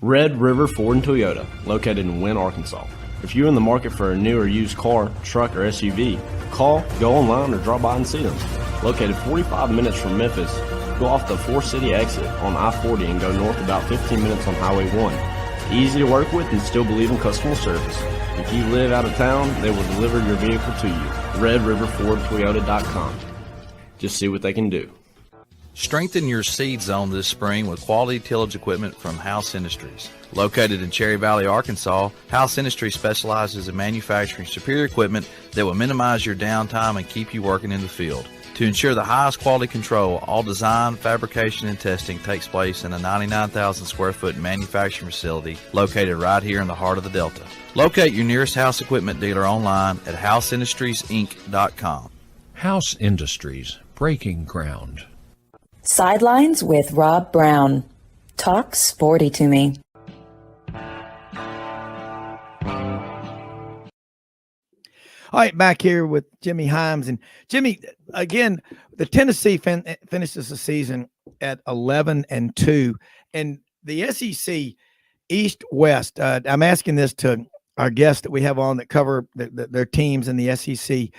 Red River Ford and Toyota, located in Wynne, Arkansas. If you're in the market for a new or used car, truck, or SUV, call, go online, or drop by and see them. Located 45 minutes from Memphis, go off the 4-city exit on I-40 and go north about 15 minutes on Highway 1. Easy to work with and still believe in customer service. If you live out of town, they will deliver your vehicle to you. RedRiverFordToyota.com. Just see what they can do. Strengthen your seed zone this spring with quality tillage equipment from House Industries. Located in Cherry Valley, Arkansas, House Industries specializes in manufacturing superior equipment that will minimize your downtime and keep you working in the field. To ensure the highest quality control, all design, fabrication, and testing takes place in a 99,000 square foot manufacturing facility located right here in the heart of the Delta. Locate your nearest House equipment dealer online at houseindustriesinc.com. House Industries, breaking ground. Sidelines with Rob Browne. Talk sporty to me. All right, back here with Jimmy Hyams. And Jimmy, again, the Tennessee finishes the season at 11-2, and the SEC East-West. I'm asking this to our guests that we have on that cover their teams in the SEC.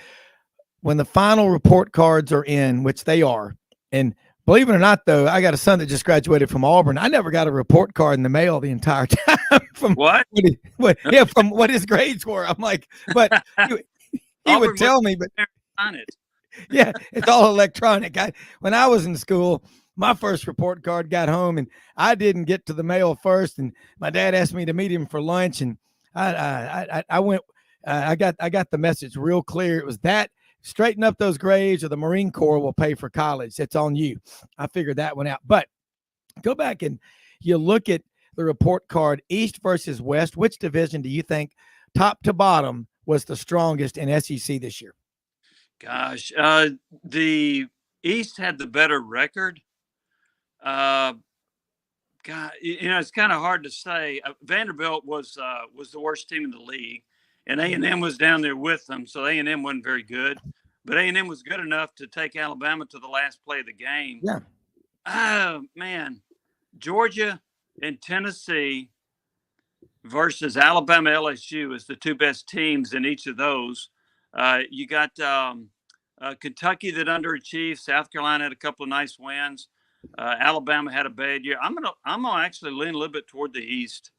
When the final report cards are in, which they are, and believe it or not, though, I got a son that just graduated from Auburn. I never got a report card in the mail the entire time from What? From what his grades were. I'm like, but he would tell me, but on it. Yeah, it's all electronic. When I was in school, my first report card got home, and I didn't get to the mail first, and my dad asked me to meet him for lunch, and I went. I got the message real clear. It was that. Straighten up those grades, or the Marine Corps will pay for college. It's on you. I figured that one out. But go back and you look at the report card, East versus West. Which division do you think, top to bottom, was the strongest in SEC this year? Gosh, the East had the better record. God, it's kind of hard to say. Vanderbilt was the worst team in the league, and A&M was down there with them, so A&M wasn't very good. But A&M was good enough to take Alabama to the last play of the game. Yeah. Oh, man. Georgia and Tennessee versus Alabama, LSU is the two best teams in each of those. You got Kentucky that underachieved. South Carolina had a couple of nice wins. Alabama had a bad year. I'm gonna actually lean a little bit toward the East,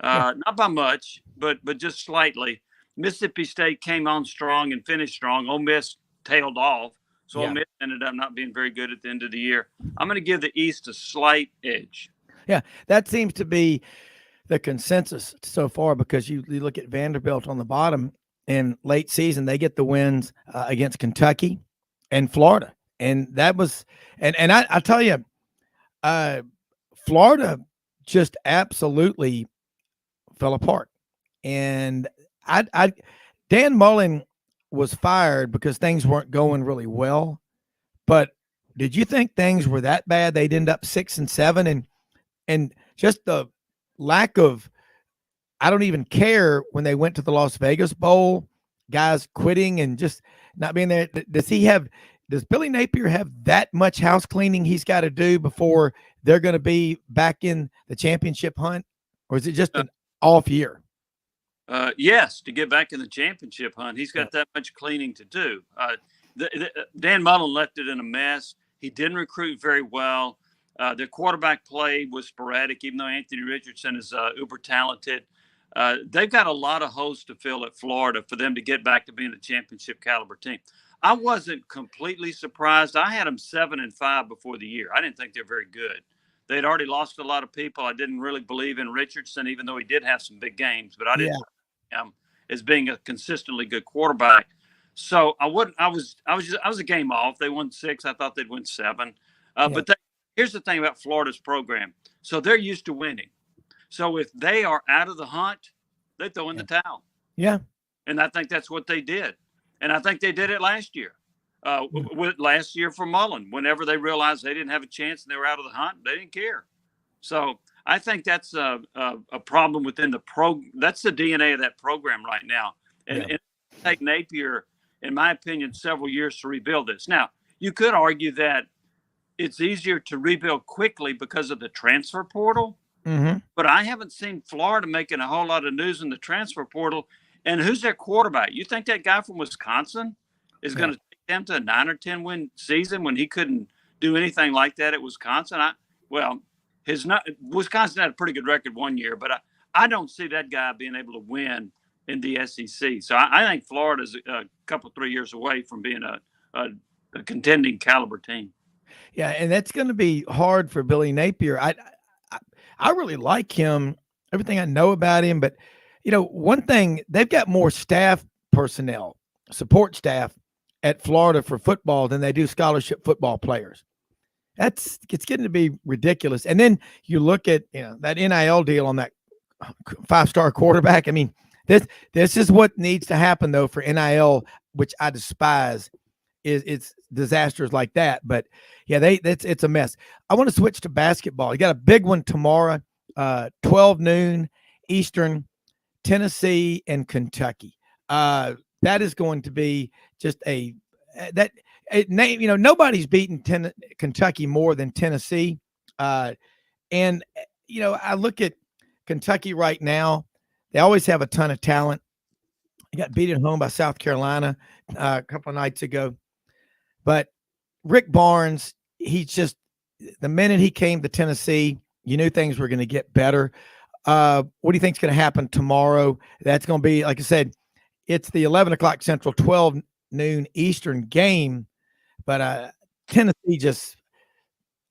not by much, but just slightly. Mississippi State came on strong and finished strong. Ole Miss tailed off, so Ole Miss ended up not being very good at the end of the year. I'm going to give the East a slight edge. Yeah, that seems to be the consensus so far, because you look at Vanderbilt on the bottom in late season, they get the wins against Kentucky and Florida. And that was, and I tell you, Florida just absolutely fell apart. And Dan Mullen was fired because things weren't going really well. But did you think things were that bad? They'd end up 6-7, and just the lack of I don't even care when they went to the Las Vegas Bowl, guys quitting and just not being there. Does Billy Napier have that much house cleaning he's got to do before they're going to be back in the championship hunt? Or is it just an off year? Yes, to get back in the championship hunt. He's got that much cleaning to do. Dan Mullen left it in a mess. He didn't recruit very well. Their quarterback play was sporadic, even though Anthony Richardson is uber talented. They've got a lot of holes to fill at Florida for them to get back to being a championship caliber team. I wasn't completely surprised. I had them 7-5 before the year. I didn't think they're very good. They'd already lost a lot of people. I didn't really believe in Richardson, even though he did have some big games, but I didn't as being a consistently good quarterback. So I was a game off. They won 6. I thought they'd win 7. But here's the thing about Florida's program. So they're used to winning. So if they are out of the hunt, they throw in the towel. Yeah. And I think that's what they did. And I think they did it last year. Last year for Mullen, whenever they realized they didn't have a chance and they were out of the hunt, they didn't care. So I think that's a problem within that's the DNA of that program right now. And it take Napier, in my opinion, several years to rebuild this. Now, you could argue that it's easier to rebuild quickly because of the transfer portal. Mm-hmm. But I haven't seen Florida making a whole lot of news in the transfer portal. And who's their quarterback? You think that guy from Wisconsin is going to take them to a 9 or 10 win season when he couldn't do anything like that at Wisconsin? Wisconsin had a pretty good record one year, but I don't see that guy being able to win in the SEC. So I think Florida's a couple, 3 years away from being a contending caliber team. Yeah, and that's going to be hard for Billy Napier. I really like him, everything I know about him, but one thing, they've got more staff personnel, support staff at Florida for football than they do scholarship football players. It's getting to be ridiculous. And then you look at that NIL deal on that 5-star quarterback. I mean, this is what needs to happen though for NIL, which I despise. It's disasters like that. But yeah, it's a mess. I want to switch to basketball. You got a big one tomorrow, 12 noon Eastern. Tennessee and Kentucky. That is going to be just nobody's beaten Kentucky more than Tennessee. I look at Kentucky right now. They always have a ton of talent. They got beat at home by South Carolina a couple of nights ago. But Rick Barnes, the minute he came to Tennessee, you knew things were going to get better. What do you think is going to happen tomorrow? That's going to be, like I said, it's the 11 o'clock Central, 12 noon Eastern game. But Tennessee just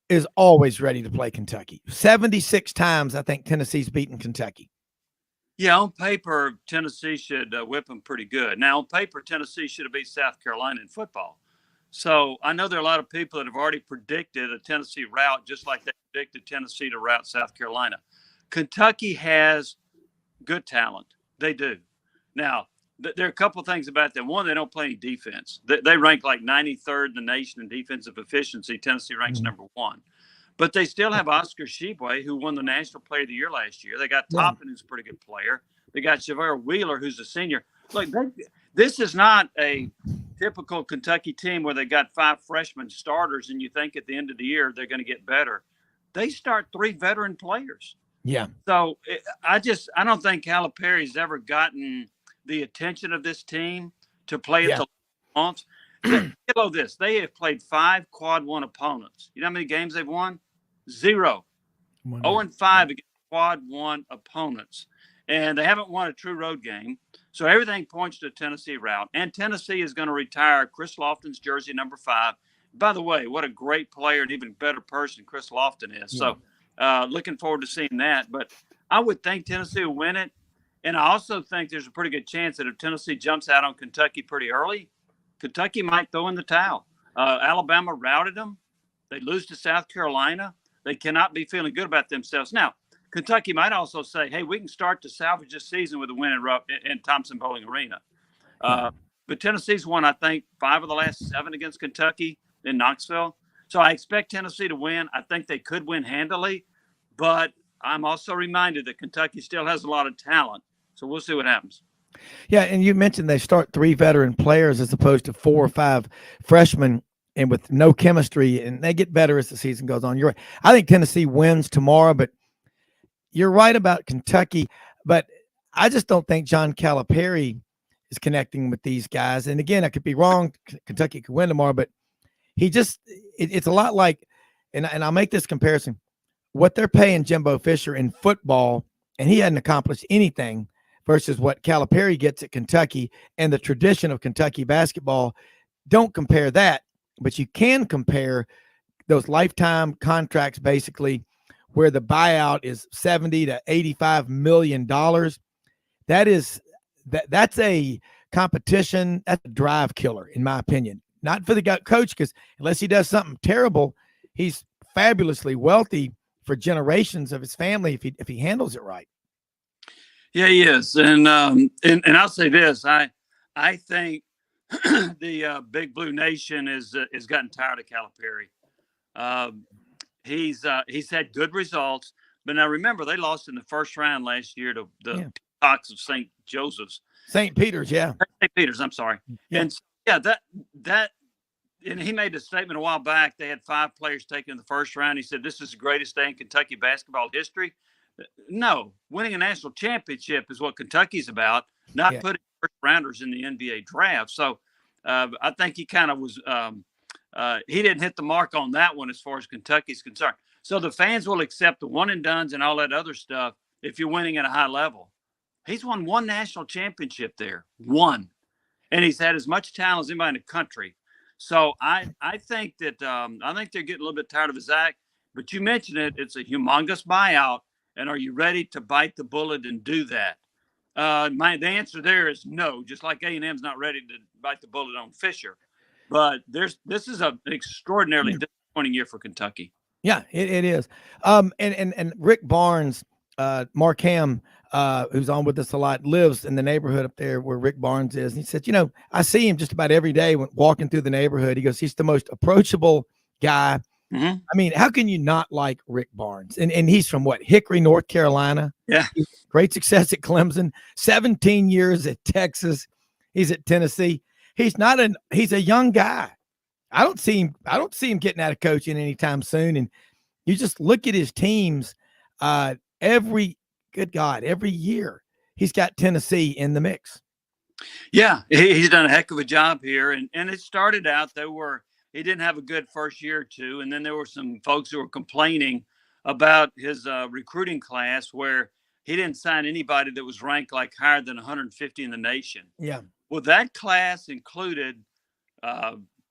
is always ready to play Kentucky. 76 times, I think Tennessee's beaten Kentucky. Yeah, on paper, Tennessee should whip them pretty good. Now, on paper, Tennessee should have beat South Carolina in football. So I know there are a lot of people that have already predicted a Tennessee rout, just like they predicted Tennessee to rout South Carolina. Kentucky has good talent. They do. Now, there are a couple of things about them. One, they don't play any defense. They rank like 93rd in the nation in defensive efficiency. Tennessee ranks number 1. But they still have Oscar Tshiebwe, who won the National Player of the Year last year. They got Toppin, who's a pretty good player. They got Javare Wheeler, who's a senior. Look, this is not a typical Kentucky team where they got 5 freshman starters and you think at the end of the year they're going to get better. They start 3 veteran players. Yeah. So I don't think Calipari's ever gotten the attention of this team to play at the months. They have played 5 quad 1 opponents. You know how many games they've won? 0. 0-5 against quad 1 opponents. And they haven't won a true road game. So everything points to a Tennessee route. And Tennessee is going to retire Chris Lofton's jersey number 5. By the way, what a great player and even better person Chris Lofton is. So looking forward to seeing that. But I would think Tennessee will win it. And I also think there's a pretty good chance that if Tennessee jumps out on Kentucky pretty early, Kentucky might throw in the towel. Alabama routed them. They lose to South Carolina. They cannot be feeling good about themselves. Now, Kentucky might also say, hey, we can start to salvage this season with a win in Thompson Bowling Arena. But Tennessee's won, I think, 5 of the last 7 against Kentucky in Knoxville. So I expect Tennessee to win. I think they could win handily. But I'm also reminded that Kentucky still has a lot of talent. So we'll see what happens. Yeah, and you mentioned they start 3 veteran players as opposed to 4 or 5 freshmen, and with no chemistry, and they get better as the season goes on. You're right. I think Tennessee wins tomorrow, but you're right about Kentucky. But I just don't think John Calipari is connecting with these guys. And again, I could be wrong. Kentucky could win tomorrow, but it's a lot like, and I'll make this comparison, what they're paying Jimbo Fisher in football, and he hadn't accomplished anything, versus what Calipari gets at Kentucky and the tradition of Kentucky basketball. Don't compare that, but you can compare those lifetime contracts, basically, where the buyout is $70 to $85 million. That's a competition. That's a drive killer, in my opinion. Not for the coach, because unless he does something terrible, he's fabulously wealthy for generations of his family if he handles it right. Yeah, he is, and I'll say this: I think the Big Blue Nation is gotten tired of Calipari. He's had good results, but now remember they lost in the first round last year to the Peacocks of St. Joseph's. St. Peter's, yeah. St. Peter's, I'm sorry. Yeah. And and he made a statement a while back. They had 5 players taken in the first round. He said, "This is the greatest day in Kentucky basketball history." No, winning a national championship is what Kentucky's about, not putting first rounders in the NBA draft. So I think he kind of was he didn't hit the mark on that one as far as Kentucky's concerned. So the fans will accept the one and dones and all that other stuff if you're winning at a high level. He's won 1 national championship there, 1. And he's had as much talent as anybody in the country. So I think that I think they're getting a little bit tired of his act. But you mentioned it; it's a humongous buyout. And are you ready to bite the bullet and do that? The answer there is no. Just like A&M's not ready to bite the bullet on Fisher. But this is an extraordinarily disappointing year for Kentucky. Yeah, it is. And Rick Barnes, Mark Ham, who's on with us a lot, lives in the neighborhood up there where Rick Barnes is. And he said, I see him just about every day when walking through the neighborhood. He goes, he's the most approachable guy. Mm-hmm. I mean, how can you not like Rick Barnes? And he's from Hickory, North Carolina. Yeah. Great success at Clemson, 17 years at Texas. He's at Tennessee. He's a young guy. I don't see him getting out of coaching anytime soon. And you just look at his teams, every year he's got Tennessee in the mix. Yeah, he's done a heck of a job here. And it started out, he didn't have a good first year or two. And then there were some folks who were complaining about his recruiting class where he didn't sign anybody that was ranked like higher than 150 in the nation. Yeah. Well, that class included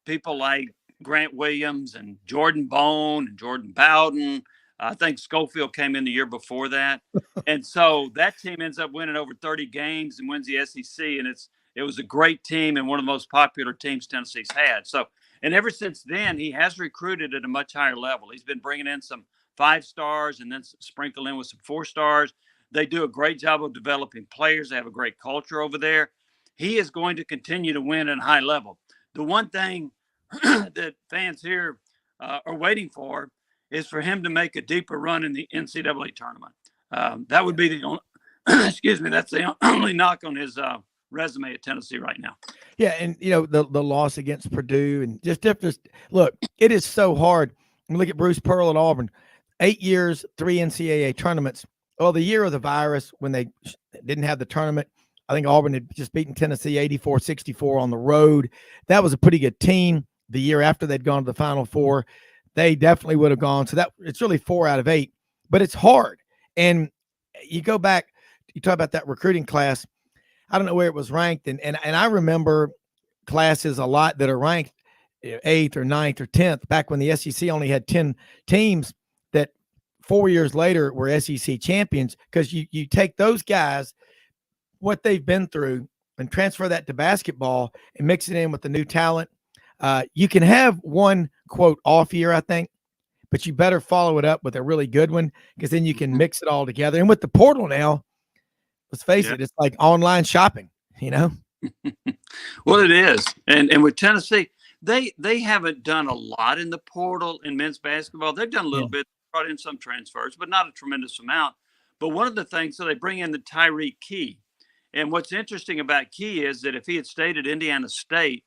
people like Grant Williams and Jordan Bone and Jordan Bowden. I think Schofield came in the year before that. And so that team ends up winning over 30 games and wins the SEC. And it was a great team and one of the most popular teams Tennessee's had. So, and ever since then, he has recruited at a much higher level. He's been bringing in some 5-stars and then sprinkle in with some 4-stars. They do a great job of developing players. They have a great culture over there. He is going to continue to win at a high level. The one thing that fans here are waiting for is for him to make a deeper run in the NCAA tournament. That would be the only, that's the only knock on his resume at Tennessee right now. Yeah, and the loss against Purdue and just look, it is so hard. Look at Bruce Pearl at Auburn, 8 years, 3 NCAA tournaments. Well, the year of the virus when they didn't have the tournament, I think Auburn had just beaten Tennessee 84-64 on the road. That was a pretty good team. The year after they'd gone to the Final Four, they definitely would have gone. So it's really 4 out of 8, but it's hard. And you go back, you talk about that recruiting class. I don't know where it was ranked. And I remember classes a lot that are ranked 8th or 9th or 10th back when the SEC only had 10 teams that 4 years later were SEC champions, because you take those guys, what they've been through, and transfer that to basketball and mix it in with the new talent. You can have one, quote, off year, I think, but you better follow it up with a really good one, because then you can mix it all together. And with the portal now, let's face it, it's like online shopping, Well, it is. And with Tennessee, they haven't done a lot in the portal in men's basketball. They've done a little bit brought in some transfers, but not a tremendous amount. But one of the things, so they bring in the Tyreek Key. And what's interesting about Key is that if he had stayed at Indiana State,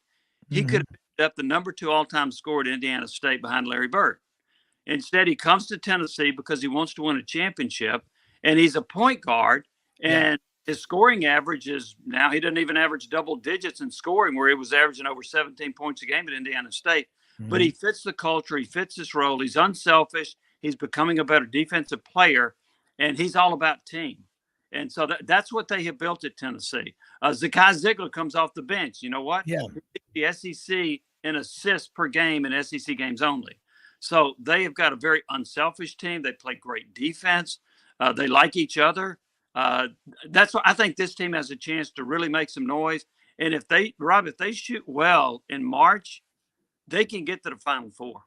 he could have picked up the number 2 all-time scorer at Indiana State behind Larry Bird. Instead, he comes to Tennessee because he wants to win a championship, and he's a point guard, and his scoring average is now he doesn't even average double digits in scoring, where he was averaging over 17 points a game at Indiana State. But he fits the culture. He fits his role. He's unselfish. He's becoming a better defensive player, and he's all about team. And so that's what they have built at Tennessee. Zakai Ziegler comes off the bench. You know what? Yeah. The SEC in assists per game in SEC games only. So they have got a very unselfish team. They play great defense. They like each other. That's what I think this team has a chance to really make some noise. And if they shoot well in March, they can get to the Final Four.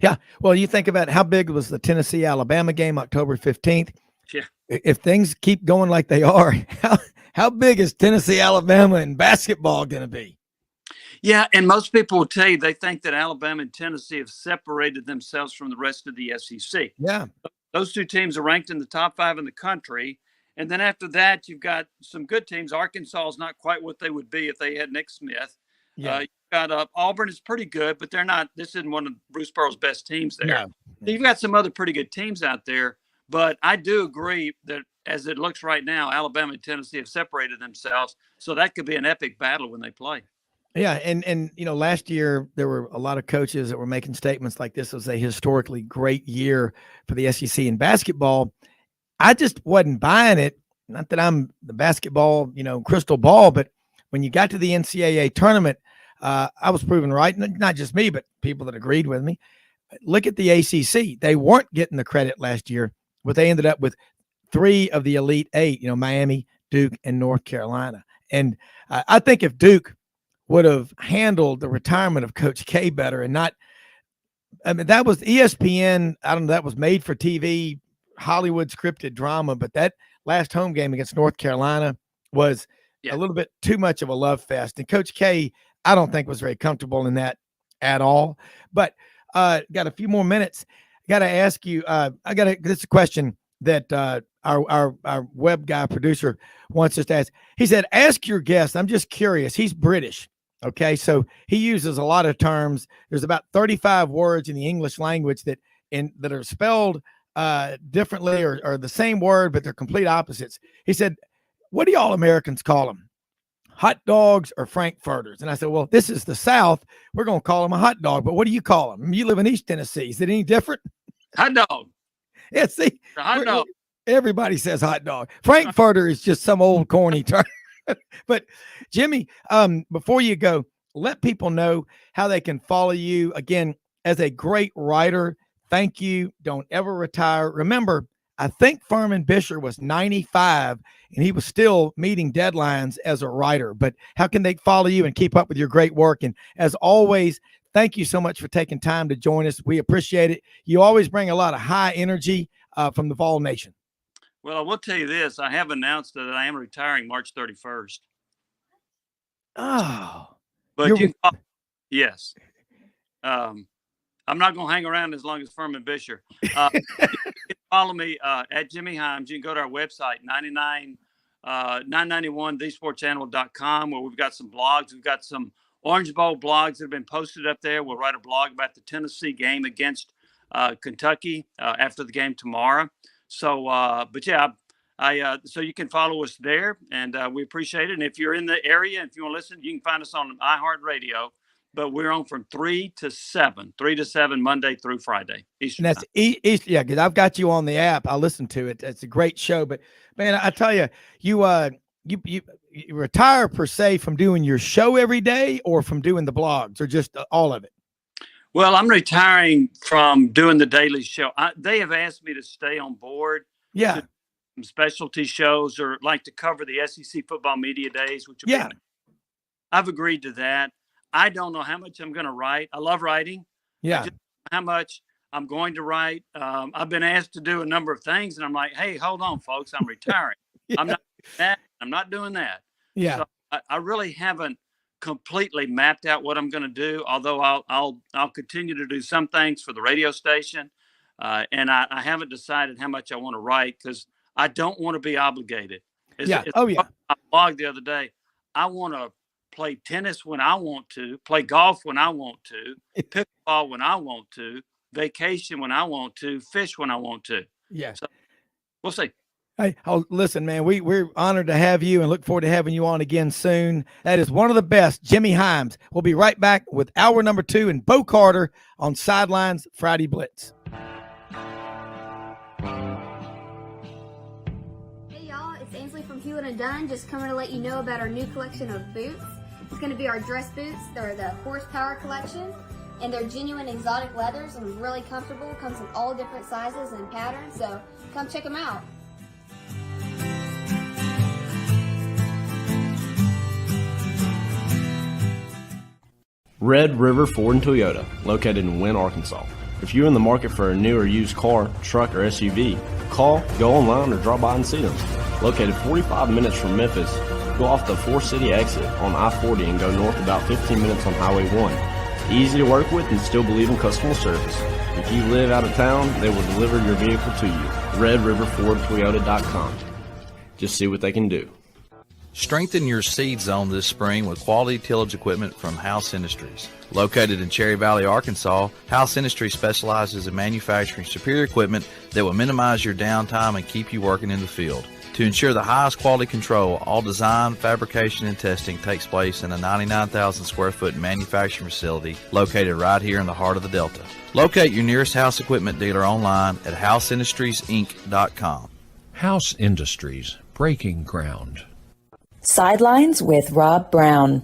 Yeah. Well, you think about how big was the Tennessee-Alabama game, October 15th. Yeah. If things keep going like they are, how big is Tennessee, Alabama in basketball going to be? Yeah, and most people will tell you they think that Alabama and Tennessee have separated themselves from the rest of the SEC. Yeah. Those two teams are ranked in the top 5 in the country. And then after that, you've got some good teams. Arkansas is not quite what they would be if they had Nick Smith. Yeah. You've got Auburn is pretty good, but they're not. This isn't one of Bruce Pearl's best teams there. Yeah. So you've got some other pretty good teams out there. But I do agree that as it looks right now, Alabama and Tennessee have separated themselves. So that could be an epic battle when they play. Yeah. And last year there were a lot of coaches that were making statements like this was a historically great year for the SEC in basketball. I just wasn't buying it. Not that I'm the basketball, crystal ball, but when you got to the NCAA tournament, I was proven right. Not just me, but people that agreed with me. Look at the ACC. They weren't getting the credit last year, but they ended up with 3 of the Elite 8, Miami, Duke, and North Carolina. And I think if Duke would have handled the retirement of Coach K better and not, that was ESPN. I don't know, that was made for TV, Hollywood scripted drama, but that last home game against North Carolina was a little bit too much of a love fest. And Coach K, I don't think was very comfortable in that at all. But got a few more minutes. Got to ask you, this is a question that our web guy producer wants us to ask. He said, ask your guest. I'm just curious. He's British. Okay. So he uses a lot of terms. There's about 35 words in the English language that are spelled differently or the same word, but they're complete opposites. He said, what do y'all Americans call them? Hot dogs or frankfurters? And I said, well, this is the South. We're going to call them a hot dog, but what do you call them? You live in East Tennessee. Is it any different? Hot dog. Yeah, see, the hot dog. Everybody says hot dog. Frankfurter is just some old corny term. But Jimmy, before you go, let people know how they can follow you. Again, as a great writer, thank you. Don't ever retire. Remember, I think Furman Bisher was 95 and he was still meeting deadlines as a writer. But how can they follow you and keep up with your great work? And as always, thank you so much for taking time to join us. We appreciate it. You always bring a lot of high energy from the Vol Nation. Well, I will tell you this. I have announced that I am retiring March 31st. Oh. But yes. I'm not going to hang around as long as Furman Bisher. You can follow me at Jimmy Hyams. You can go to our website, 991thesportsanimal.com, where we've got some blogs. We've got some Orange Bowl blogs that have been posted up there. We'll write a blog about the Tennessee game against Kentucky after the game tomorrow. So, so you can follow us there, and we appreciate it. And if you're in the area, if you want to listen, you can find us on iHeartRadio. But we're on from 3 to 7 Monday through Friday. Eastern and that's East, yeah, because I've got you on the app. I listen to it. It's a great show. But man, I tell you, you retire per se from doing your show every day, or from doing the blogs, or just all of it? Well, I'm retiring from doing the daily show. They have asked me to stay on board. Yeah. To some specialty shows, or like to cover the SEC football media days, which I've agreed to that. I don't know how much I'm going to write. I love writing. Yeah. I just don't know how much I'm going to write. I've been asked to do a number of things, and I'm like, hey, hold on, folks. I'm retiring. I'm not doing that. I'm not doing that. Yeah. So I really haven't completely mapped out what I'm going to do, although I'll continue to do some things for the radio station. And I haven't decided how much I want to write because I don't want to be obligated. It's I blogged the other day. I want to play tennis when I want to, play golf when I want to, pickleball when I want to, vacation when I want to, fish when I want to. Yeah. So we'll see. Hey, listen, man, we're honored to have you and look forward to having you on again soon. That is one of the best, Jimmy Hyams. We'll be right back with hour number 2 and Bo Carter on Sidelines Friday Blitz. From Hewlett & Dunn, just coming to let you know about our new collection of boots. It's going to be our dress boots. They're the horsepower collection, and they're genuine exotic leathers and really comfortable. Comes in all different sizes and patterns, so come check them out. Red River Ford and Toyota, located in Wynne, Arkansas. If you're in the market for a new or used car, truck, or SUV, call, go online, or drop by and see them. Located 45 minutes from Memphis, go off the 4-city exit on I-40 and go north about 15 minutes on Highway 1. Easy to work with and still believe in customer service. If you live out of town, they will deliver your vehicle to you. RedRiverFordToyota.com. Just see what they can do. Strengthen your seed zone this spring with quality tillage equipment from House Industries. Located in Cherry Valley, Arkansas, House Industries specializes in manufacturing superior equipment that will minimize your downtime and keep you working in the field. To ensure the highest quality control, all design, fabrication, and testing takes place in a 99,000 square foot manufacturing facility located right here in the heart of the Delta. Locate your nearest House equipment dealer online at houseindustriesinc.com. House Industries, breaking ground. Sidelines with Rob Browne.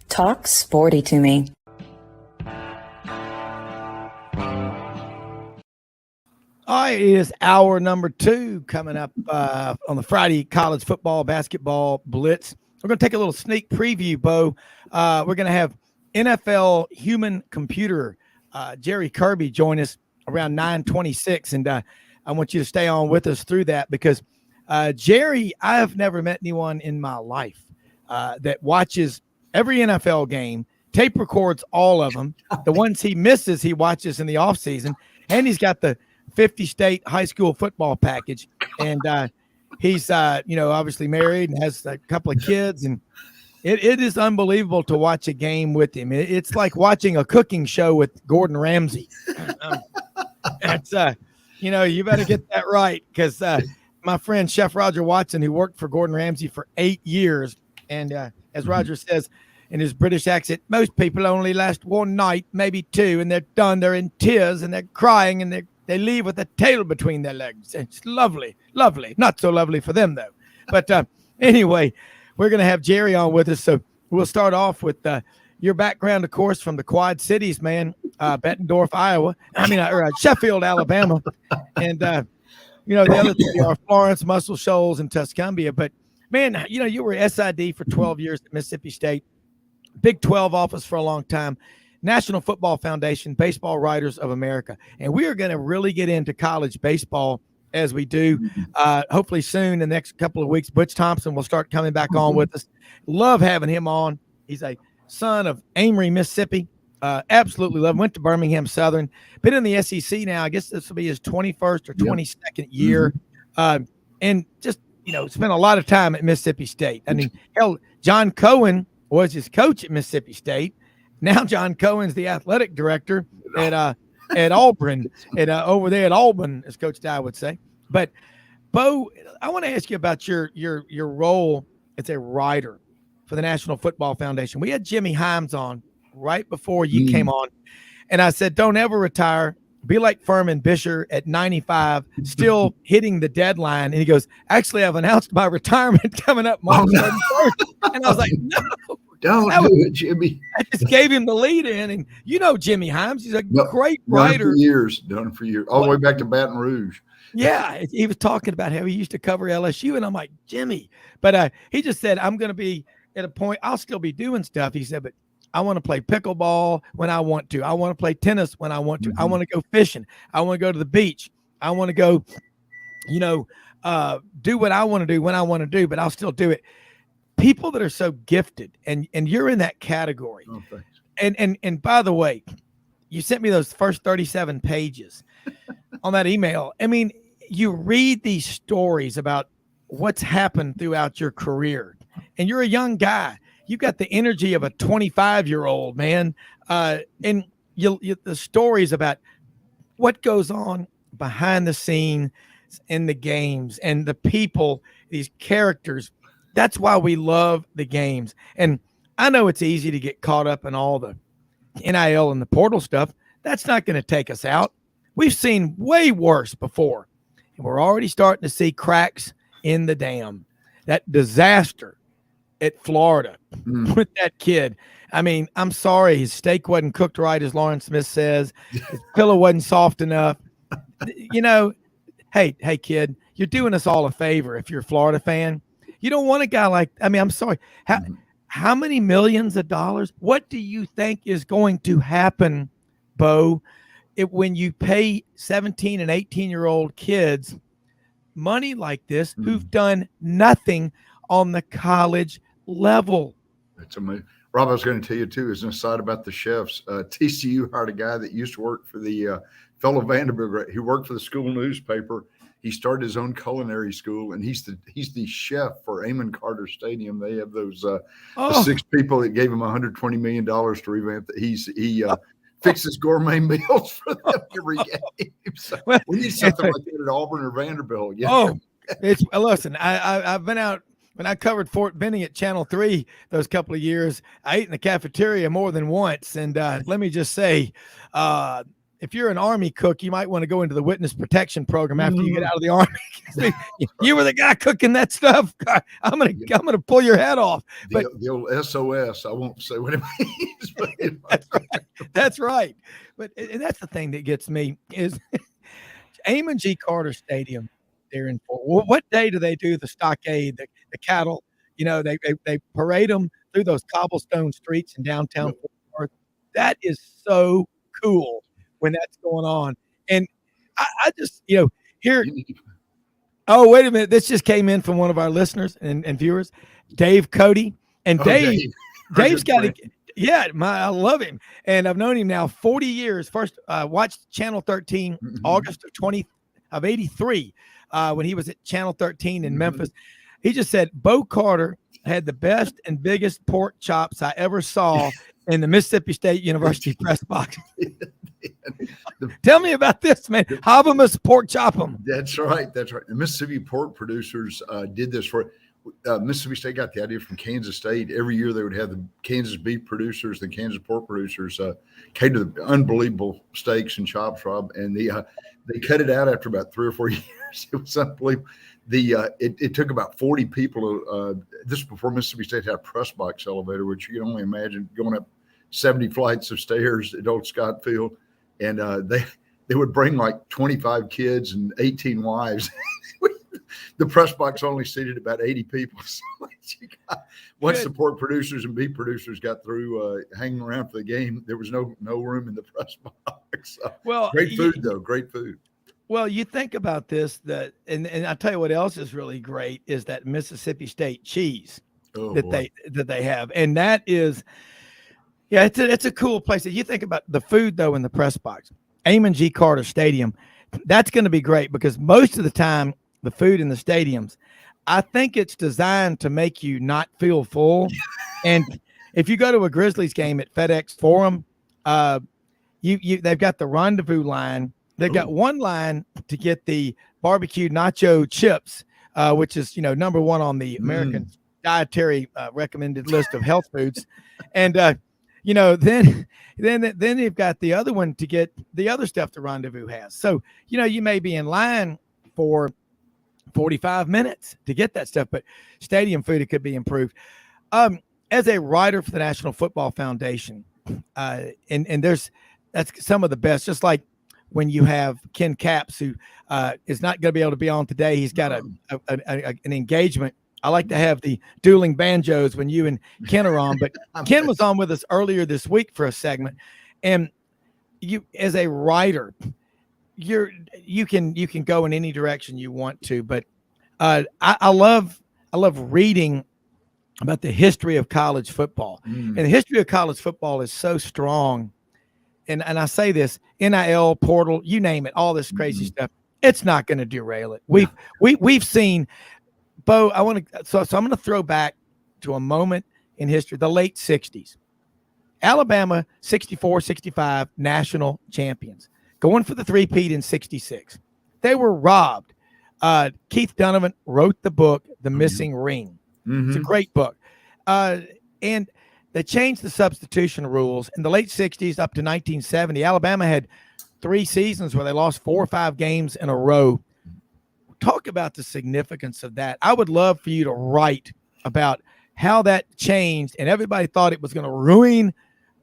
Talk sporty to me. All right, it is hour number 2 coming up on the Friday college football, basketball blitz. We're going to take a little sneak preview, Bo. We're going to have NFL human computer Jerry Kirby join us around 9:26, and I want you to stay on with us through that because Jerry, I have never met anyone in my life that watches every NFL game, tape records all of them. The ones he misses, he watches in the offseason, and he's got the 50-state high school football package. And he's, obviously married and has a couple of kids. And it is unbelievable to watch a game with him. It's like watching a cooking show with Gordon Ramsay. That's, you better get that right because my friend Chef Roger Watson, who worked for Gordon Ramsay for 8 years, and as Roger says in his British accent, most people only last one night, maybe 2, and they're done. They're in tears and they're crying and they leave with a tail between their legs. It's lovely, lovely. Not so lovely for them, though. But anyway, we're going to have Jerry on with us. So we'll start off with your background, of course, from the Quad Cities, man, Bettendorf, Iowa. Sheffield, Alabama. And, the other 3 are Florence, Muscle Shoals, and Tuscumbia. But, man, you were SID for 12 years at Mississippi State, Big 12 office for a long time, National Football Foundation, Baseball Writers of America. And we are going to really get into college baseball as we do. Hopefully soon, in the next couple of weeks, Butch Thompson will start coming back on with us. Love having him on. He's a son of Amory, Mississippi. Absolutely love him. Went to Birmingham Southern. Been in the SEC now. I guess this will be his 21st or 22nd year. And just, spent a lot of time at Mississippi State. I mean, hell, John Cohen was his coach at Mississippi State. Now John Cohen's the athletic director at Auburn, and over there at Auburn, as Coach Dye would say. But Bo, I want to ask you about your role as a writer for the National Football Foundation. We had Jimmy Hyams on right before you came on, and I said, "Don't ever retire. Be like Furman Bisher at 95, still hitting the deadline." And he goes, "Actually, I've announced my retirement coming up March 31st." And I was like, "No. Don't do it, Jimmy." I just gave him the lead in, and Jimmy Hyams. He's a great writer. Done it for years, all the way back to Baton Rouge. Yeah, he was talking about how he used to cover LSU, and I'm like, Jimmy. But he just said, I'm going to be at a point, I'll still be doing stuff. He said, but I want to play pickleball when I want to. I want to play tennis when I want to. I want to go fishing. I want to go to the beach. I want to go, do what I want to do when I want to do, but I'll still do it. People that are so gifted, and you're in that category. Oh, thanks. And by the way, you sent me those first 37 pages. on that email. I mean, you read these stories about what's happened throughout your career, and you're a young guy. You've got the energy of a 25-year-old man, and the stories about what goes on behind the scenes in the games and the people, these characters. That's why we love the games. And I know it's easy to get caught up in all the NIL and the portal stuff. That's not going to take us out. We've seen way worse before. And we're already starting to see cracks in the dam. That disaster at Florida with that kid. I mean, I'm sorry, his steak wasn't cooked right, as Lauren Smith says. His pillow wasn't soft enough. You know, hey, kid, you're doing us all a favor if you're a Florida fan. You don't want a guy like, I mean, I'm sorry. How many millions of dollars? What do you think is going to happen, Bo, when you pay 17 and 18-year-old kids money like this who've done nothing on the college level? That's amazing. Rob, I was going to tell you too, as an aside about the chefs, TCU hired a guy that used to work for the fellow Vanderbilt. He worked for the school newspaper. He started his own culinary school, and he's the chef for Amon Carter Stadium. They have those the 6 people that gave him $120 million to revamp. He fixes gourmet meals for them every game. So we need something like that at Auburn or Vanderbilt. Yeah. Listen. I've been out. When I covered Fort Benning at Channel 3 those couple of years, I ate in the cafeteria more than once. And let me just say, if you're an Army cook, you might want to go into the witness protection program after you get out of the Army. You were the guy cooking that stuff. I'm gonna pull your head off. But the old SOS, I won't say what it means. But that's right. But and that's the thing that gets me is Amon G. Carter Stadium. There in Fort. Well, what day do they do the stockade, the cattle? You know, they parade them through those cobblestone streets in downtown Fort Worth. That is so cool when that's going on. And I just, here. Oh, wait a minute. This just came in from one of our listeners and viewers, Dave Cody. And Dave's got to. Yeah, I love him. And I've known him now 40 years. First, watched Channel 13, August of 83. When he was at Channel 13 in Memphis. He just said, Bo Carter had the best and biggest pork chops I ever saw in the Mississippi State University press box. Tell me about this, man. Habemus pork chop 'em. That's right. The Mississippi pork producers did this for Mississippi State. Got the idea from Kansas State. Every year they would have the Kansas beef producers, the Kansas pork producers cater the unbelievable steaks and chops, Rob. And they cut it out after about 3 or 4 years. It was unbelievable. It took about 40 people. This was before Mississippi State had a press box elevator, which you can only imagine going up 70 flights of stairs at Old Scott Field. And they would bring like 25 kids and 18 wives. The press box only seated about 80 people. So once the pork producers and beef producers got through hanging around for the game, there was no room in the press box. So, great food, though. Great food. Well, you think about this, and I'll tell you what else is really great is that Mississippi State cheese that they have. And that is, it's a cool place. You think about the food, though, in the press box. Amon G. Carter Stadium, that's going to be great because most of the time, the food in the stadiums, I think it's designed to make you not feel full. And if you go to a Grizzlies game at FedEx Forum, they've got the rendezvous line. They've got one line to get the barbecue nacho chips, which is, number one on the American dietary recommended list of health foods. And, then they've got the other one to get the other stuff the rendezvous has. So, you may be in line for 45 minutes to get that stuff, but stadium food, it could be improved. As a writer for the National Football Foundation, and that's some of the best, just like when you have Ken Capps, who is not going to be able to be on today. He's got an engagement. I like to have the dueling banjos when you and Ken are on, but Ken was on with us earlier this week for a segment. And you, as a writer, you can go in any direction you want to, but I love reading about the history of college football. And the history of college football is so strong. and I say this, NIL portal, you name it, all this crazy stuff, it's not going to derail it. We've seen, Bo, so I'm going to throw back to a moment in history, the late 60s. Alabama, 64, 65, national champions, going for the three-peat in 66. They were robbed. Keith Donovan wrote the book, The Missing Ring. It's a great book. And they changed the substitution rules in the late 60s up to 1970. Alabama had 3 seasons where they lost 4 or 5 games in a row. Talk about the significance of that. I would love for you to write about how that changed, and everybody thought it was going to ruin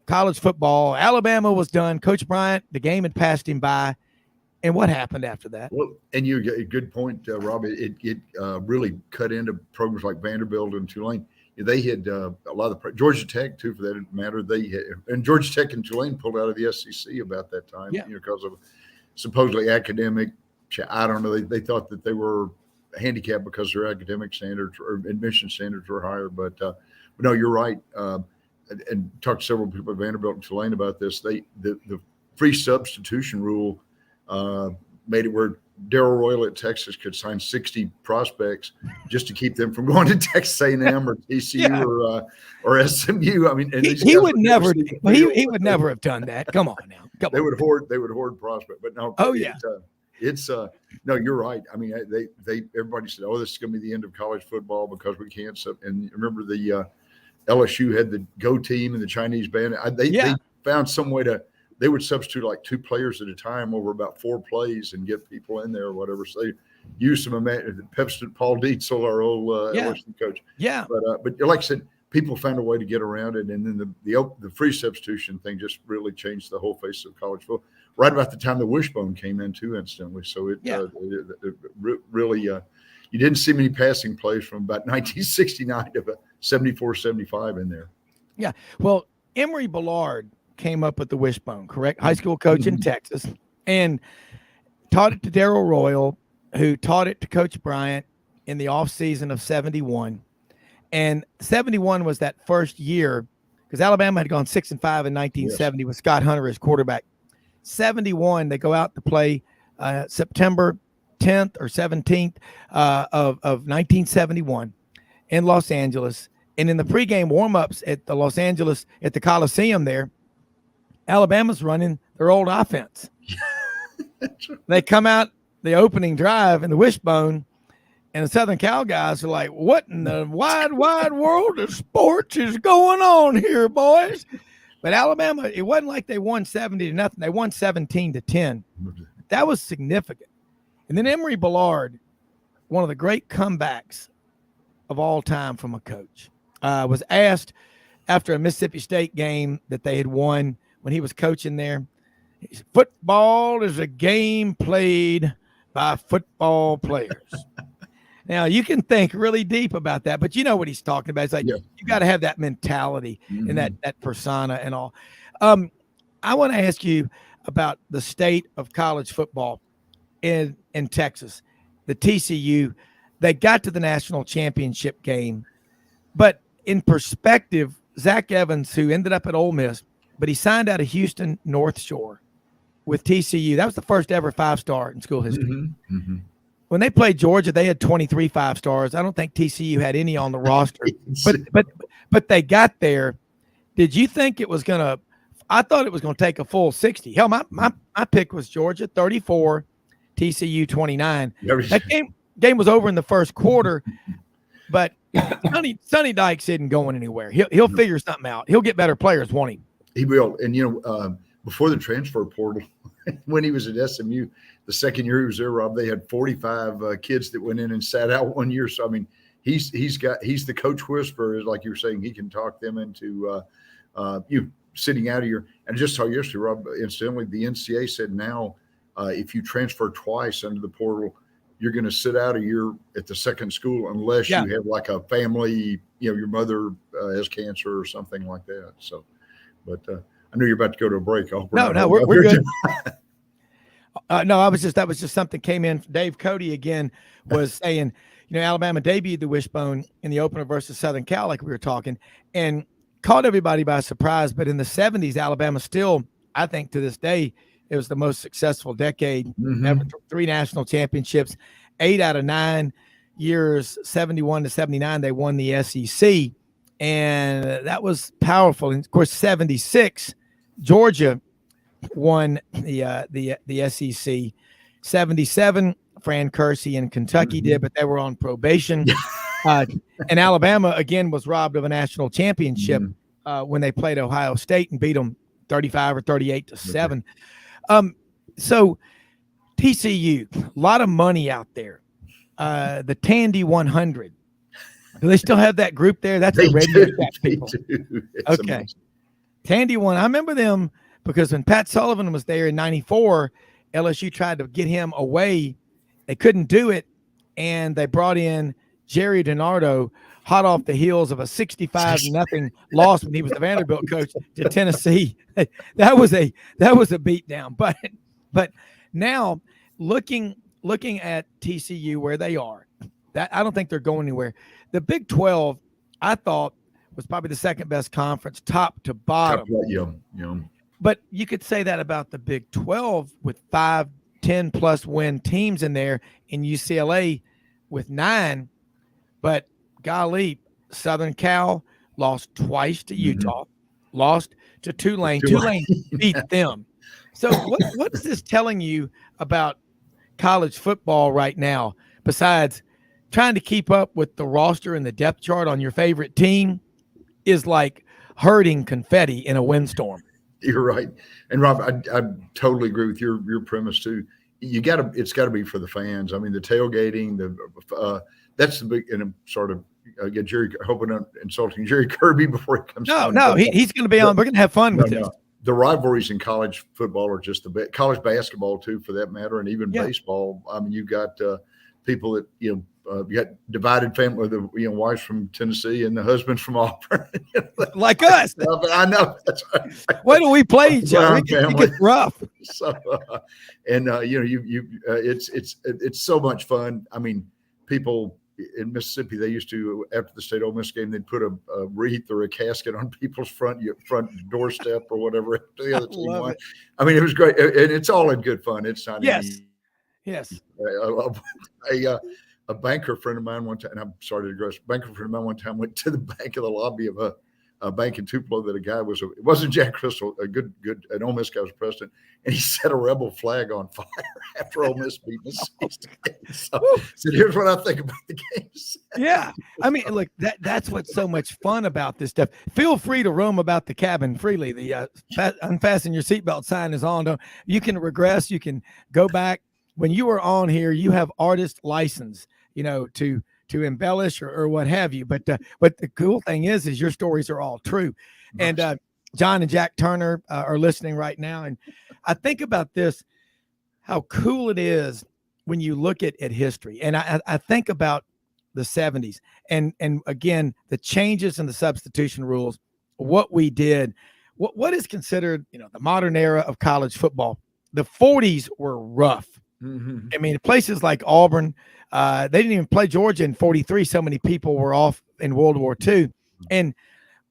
college football. Alabama was done. Coach Bryant, the game had passed him by. And what happened after that? Well, and you get a good point, Rob. It really cut into programs like Vanderbilt and Tulane. They had a lot of Georgia Tech too, for that matter. And Georgia Tech and Tulane pulled out of the SEC about that time, because of supposedly academic. I don't know. They thought that they were handicapped because their academic standards or admission standards were higher. But no, you're right. And talked to several people at Vanderbilt and Tulane about this. The free substitution rule made it where Darrell Royal at Texas could sign 60 prospects just to keep them from going to Texas A&M or TCU or SMU. I mean, and he would never. He would never have done that. Come on now. They would hoard prospect, but no. It's no, you're right. I mean, everybody said, "Oh, this is going to be the end of college football because we can't." And remember the LSU had the Go team and the Chinese band. They found some way to. They would substitute like 2 players at a time over about 4 plays and get people in there or whatever. So they used some Pepsi, Paul Dietzel, our old LSU coach. Yeah. But like I said, people found a way to get around it, and then the free substitution thing just really changed the whole face of college football. Right about the time the wishbone came in too, instantly. So it really you didn't see many passing plays from about 1969 to about 74, 75 in there. Yeah. Well, Emory Ballard came up with the wishbone, correct? High school coach in Texas, and taught it to Darrell Royal, who taught it to Coach Bryant in the offseason of 71. And 71 was that first year because Alabama had gone 6-5 in 1970 with Scott Hunter as quarterback. 71, they go out to play September 10th or 17th of 1971 in Los Angeles. And in the pregame warmups at the Coliseum there, Alabama's running their old offense. They come out the opening drive in the wishbone, and the Southern Cal guys are like, what in the wide world of sports is going on here, boys? But Alabama, it wasn't like they won 70-0. They won 17-10. That was significant. And then Emory Ballard, one of the great comebacks of all time from a coach, was asked after a Mississippi State game that they had won when he was coaching there. Football is a game played by football players. Now, you can think really deep about that, but you know what he's talking about. It's like you got to have that mentality and that persona and all. I want to ask you about the state of college football in Texas. The TCU, they got to the national championship game, but in perspective, Zach Evans, who ended up at Ole Miss, but he signed out of Houston North Shore with TCU. That was the first ever 5-star in school history. When they played Georgia, they had 23 5-stars. I don't think TCU had any on the roster, but they got there. Did you think it was going to – I thought it was going to take a full 60. Hell, my pick was Georgia 34, TCU 29. That game was over in the first quarter, but Sonny Dykes isn't going anywhere. He'll figure something out. He'll get better players, won't he? He will. And, before the transfer portal, when he was at SMU, the second year he was there, Rob, they had 45 kids that went in and sat out 1 year. So, I mean, he's the coach whisperer, like you were saying. He can talk them into you sitting out of your – and I just saw yesterday, Rob, incidentally, the NCAA said now if you transfer twice under the portal, you're going to sit out a year at the second school unless you have like a family, your mother has cancer or something like that. So, but I know you're about to go to a break. No, we're good. No, that was just something came in. Dave Cody again was saying, Alabama debuted the wishbone in the opener versus Southern Cal, like we were talking, and caught everybody by surprise. But in the 70s, Alabama still, I think to this day, it was the most successful decade Mm-hmm. ever. 3 national championships, 8 out of 9 years, 71 to 79, they won the SEC. And that was powerful. And of course, 76, Georgia won the SEC. 77, Fran Kersey and Kentucky did, but they were on probation. And Alabama, again, was robbed of a national championship when they played Ohio State and beat them 35 or 38 to 7. So TCU, a lot of money out there. The Tandy 100. Do they still have that group there? That's the Radio Shack people. Okay. Amazing. Tandy 1. I remember them because when Pat Sullivan was there in 94, LSU tried to get him away. They couldn't do it. And they brought in Jerry DiNardo, hot off the heels of a 65-0 loss when he was the Vanderbilt coach to Tennessee. That was a beatdown. But now looking at TCU where they are, that I don't think they're going anywhere. The Big 12, I thought, was probably the second best conference, top to bottom. Yeah. But you could say that about the Big 12 with 5, 10+ win teams in there, and UCLA with 9. But golly, Southern Cal lost twice to Utah, lost to Tulane. Tulane beat them. So what is this telling you about college football right now, besides trying to keep up with the roster and the depth chart on your favorite team is like herding confetti in a windstorm? You're right. And Rob, I totally agree with your premise too. It's got to be for the fans. I mean, the tailgating, that's the big, and I'm sort of get Jerry, hoping I'm insulting Jerry Kirby before he comes. No, he's going to be on. We're going to have fun with this. The rivalries in college football are just the best. College basketball too, for that matter, and even baseball. I mean, you've got people that you got divided family, the wives from Tennessee and the husbands from Auburn, like us. I know. That's right. Why do we play each other? It gets rough. So, it's so much fun. I mean, people in Mississippi, they used to, after the State Ole Miss game, they'd put a wreath or a casket on people's front doorstep or whatever the other team won. I mean, it was great, and it's all in good fun. It's not yes. A banker friend of mine one time, and I'm sorry to digress, banker friend of mine one time went to the bank of the lobby of a bank in Tupelo that a guy it wasn't Jack Crystal, an Ole Miss guy was president, and he set a rebel flag on fire after Ole Miss beat Mississippi State. So here's what I think about the games. Yeah. I mean, look, that's what's so much fun about this stuff. Feel free to roam about the cabin freely. The unfasten your seatbelt sign is on. You can regress. You can go back. When you are on here, you have artist license, to embellish or what have you. But the cool thing is your stories are all true. And John and Jack Turner are listening right now. And I think about this, how cool it is when you look at history. And I think about the 70s and again, the changes in the substitution rules, what we did, what is considered, the modern era of college football. The 40s were rough. Mm-hmm. I mean, places like Auburn, they didn't even play Georgia in 43. So many people were off in World War II. And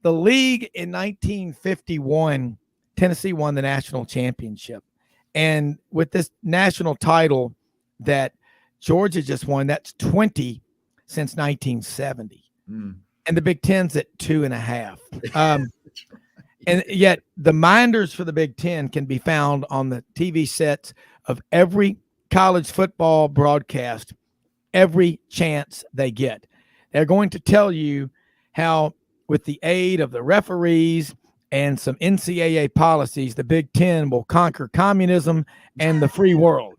the league in 1951, Tennessee won the national championship. And with this national title that Georgia just won, that's 20 since 1970. And the Big Ten's at 2.5. And yet the minders for the Big Ten can be found on the TV sets of every college football broadcast every chance they get. They're going to tell you how, with the aid of the referees and some NCAA policies, the Big Ten will conquer communism and the free world.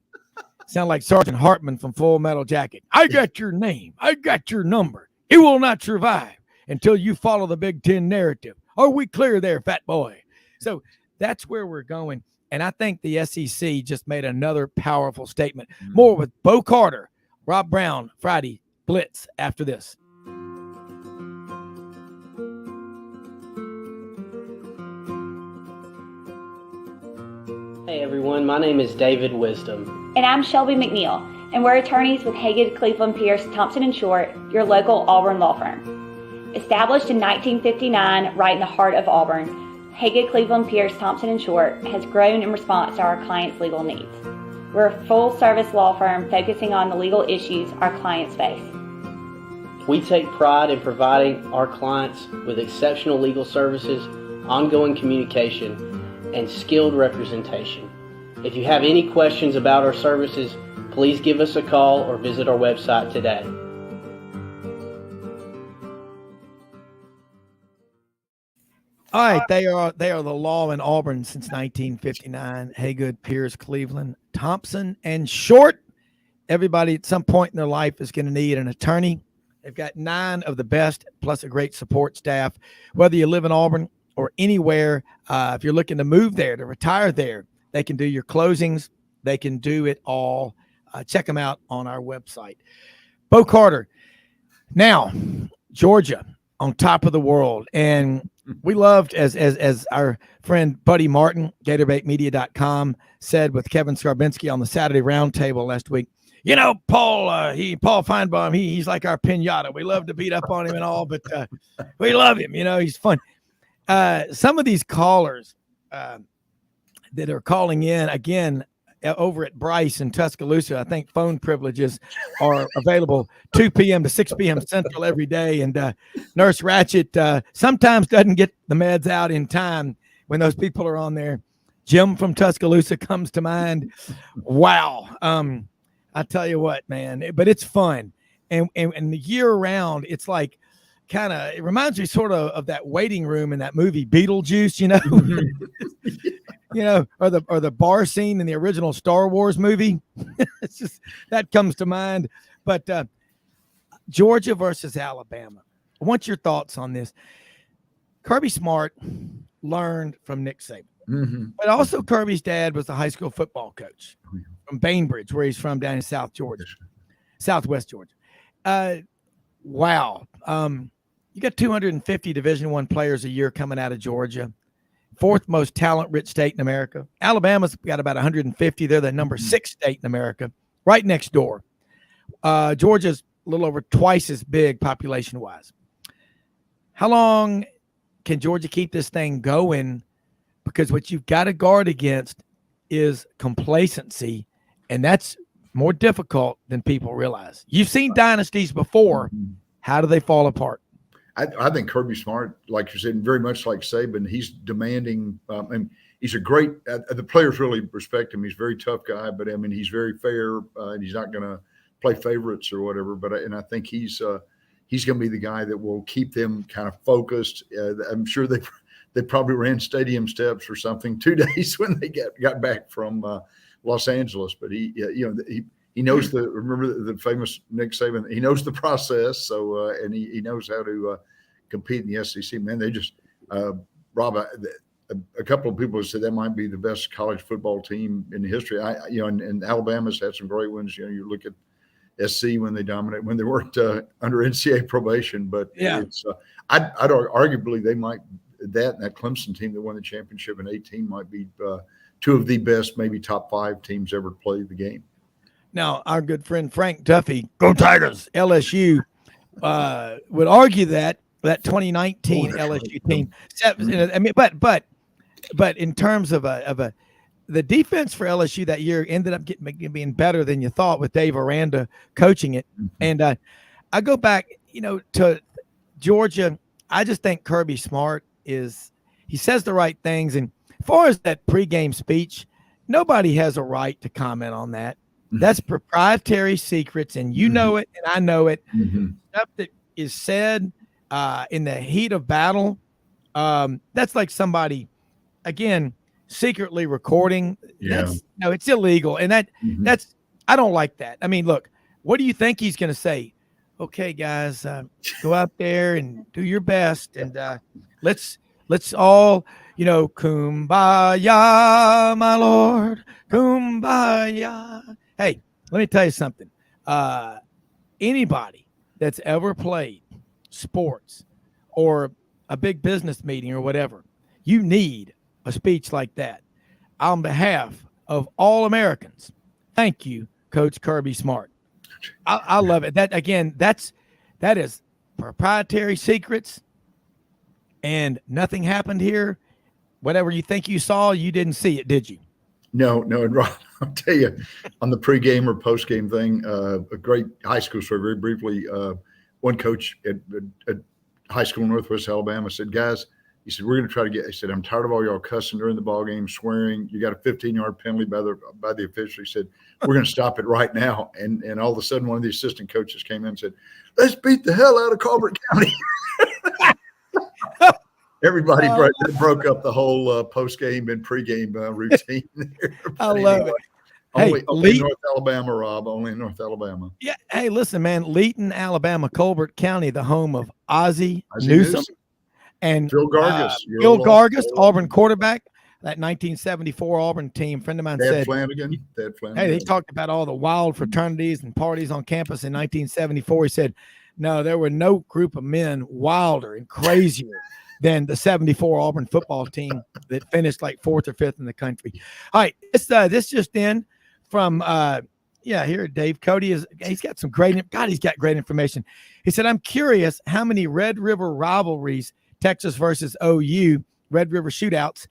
Sound like Sergeant Hartman from Full Metal Jacket. I got your name. I got your number. It will not survive until you follow the Big Ten narrative. Are we clear there, fat boy? So that's where we're going. And I think the SEC just made another powerful statement. More with Bo Carter, Rob Browne, Friday Blitz after this. Hey everyone, my name is David Wisdom. And I'm Shelby McNeil, and we're attorneys with Hagen, Cleveland, Pierce, Thompson & Short, your local Auburn law firm. Established in 1959, right in the heart of Auburn, Haggard, Cleveland, Pierce, Thompson & Short has grown in response to our clients' legal needs. We're a full-service law firm focusing on the legal issues our clients face. We take pride in providing our clients with exceptional legal services, ongoing communication, and skilled representation. If you have any questions about our services, please give us a call or visit our website today. All right, they are the law in Auburn since 1959. Haygood, Pierce, Cleveland, Thompson, and Short. Everybody at some point in their life is going to need an attorney. They've got 9 of the best, plus a great support staff. Whether you live in Auburn or anywhere, if you're looking to move there, to retire there, they can do your closings. They can do it all. Check them out on our website. Bo Carter. Now, Georgia on top of the world. And we loved, as our friend Buddy Martin, GatorbaitMedia.com, said with Kevin Skarbinski on the Saturday Roundtable last week, you know, Paul Feinbaum, he's like our pinata. We love to beat up on him and all, but we love him. You know, he's fun. Some of these callers that are calling in, again, over at Bryce in Tuscaloosa, I think phone privileges are available 2 p.m. to 6 p.m. Central every day. And Nurse Ratchet sometimes doesn't get the meds out in time when those people are on there. Jim from Tuscaloosa comes to mind. Wow. I tell you what, man, but it's fun. And the year round, it's like it reminds me sort of that waiting room in that movie Beetlejuice, you know. You know, or the bar scene in the original Star Wars movie. It's just that comes to mind. But Georgia versus Alabama. I want your thoughts on this. Kirby Smart learned from Nick Saban, but also Kirby's dad was a high school football coach from Bainbridge, where he's from, down in Southwest Georgia. Wow. You got 250 Division I players a year coming out of Georgia. 4th most talent-rich state in America. Alabama's got about 150. They're the number 6 state in America, right next door. Georgia's a little over twice as big population-wise. How long can Georgia keep this thing going? Because what you've got to guard against is complacency, and that's more difficult than people realize. You've seen dynasties before. How do they fall apart? I think Kirby Smart, like you said, very much like Saban, he's demanding, and he's a great, the players really respect him. He's a very tough guy, but I mean, he's very fair, and he's not going to play favorites or whatever. But and I think he's going to be the guy that will keep them kind of focused. I'm sure they probably ran stadium steps or something 2 days when they got back from Los Angeles. But he knows remember the famous Nick Saban, he knows the process. So, and he knows how to compete in the SEC, man. They just, Rob, a couple of people have said that might be the best college football team in history. And Alabama's had some great ones. You know, you look at SC when they dominate, when they weren't under NCAA probation, but it's, I'd arguably they might, that Clemson team that won the championship in 2018 might be 2 of the best, maybe top 5 teams ever to play the game. Now, our good friend Frank Duffy, go Tigers, LSU, would argue that 2019 LSU team. I mean, but in terms of the defense for LSU that year ended up being better than you thought with Dave Aranda coaching it. And I go back, to Georgia. I just think Kirby Smart he says the right things. And as far as that pregame speech, nobody has a right to comment on that. That's proprietary secrets, and you know it, and I know it. Stuff that is said in the heat of battle, that's like somebody, again, secretly recording. It's illegal, and that's I don't like that. I mean, look, what do you think he's going to say? Okay, guys, go out there and do your best, and let's all, kumbaya, my lord, kumbaya. Hey, let me tell you something. Anybody that's ever played sports or a big business meeting or whatever, you need a speech like that. On behalf of all Americans, thank you, Coach Kirby Smart. I love it. That is proprietary secrets, and nothing happened here. whatever you think you saw, you didn't see it, did you? No. And Rob, I'll tell you, on the pregame or postgame thing, a great high school story. Very briefly, one coach at high school in Northwest Alabama said, "Guys," he said, "we're going to try to get." He said, "I'm tired of all y'all cussing during the ball game, swearing. You got a 15-yard penalty by the official." He said, "We're going to stop it right now." And all of a sudden, one of the assistant coaches came in and said, "Let's beat the hell out of Colbert County." Everybody broke up the whole post-game and pre-game routine there. I love it. Only in North Alabama, Rob. Only in North Alabama. Yeah. Hey, listen, man. Leeton, Alabama, Colbert County, the home of Ozzie Newsome and Phil Gargis. Phil Gargis, Auburn quarterback. That 1974 Auburn team. Friend of mine Dad said, Flanagan. Hey, they talked about all the wild fraternities and parties on campus in 1974. He said, no, there were no group of men wilder and crazier than the 74 Auburn football team that finished like 4th or 5th in the country. All right, this just in from here Dave Cody he's got some he's got great information. He said, I'm curious how many Red River rivalries, Texas versus OU, Red River shootouts,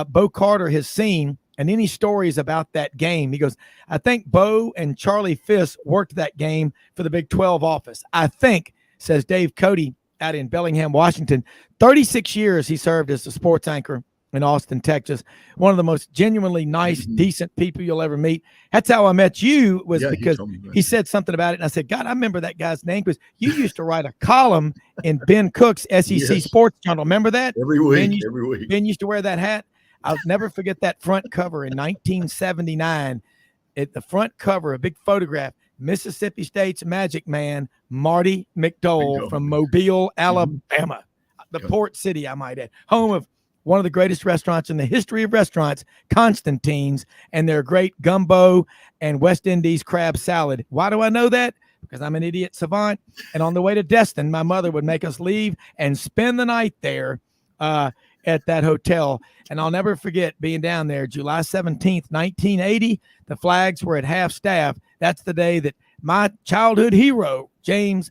Bo Carter has seen, and any stories about that game. He goes, I think Bo and Charlie Fisk worked that game for the Big 12 office. I think, says Dave Cody out in Bellingham, Washington. 36 years he served as the sports anchor in Austin, Texas. One of the most genuinely nice, decent people you'll ever meet. That's how I met you, was because he said something about it. And I said, God, I remember that guy's name because you used to write a column in Ben Cook's SEC Sports Journal. Remember that? Every week. Ben used to wear that hat. I'll never forget that front cover in 1979. At the front cover, a big photograph, Mississippi State's Magic Man, Marty McDowell from Mobile, Alabama, the port city, I might add, home of one of the greatest restaurants in the history of restaurants, Constantine's, and their great gumbo and West Indies crab salad. Why do I know that? Because I'm an idiot savant. And on the way to Destin, my mother would make us leave and spend the night there at that hotel. And I'll never forget being down there July 17th, 1980. The flags were at half staff. That's the day that my childhood hero, James,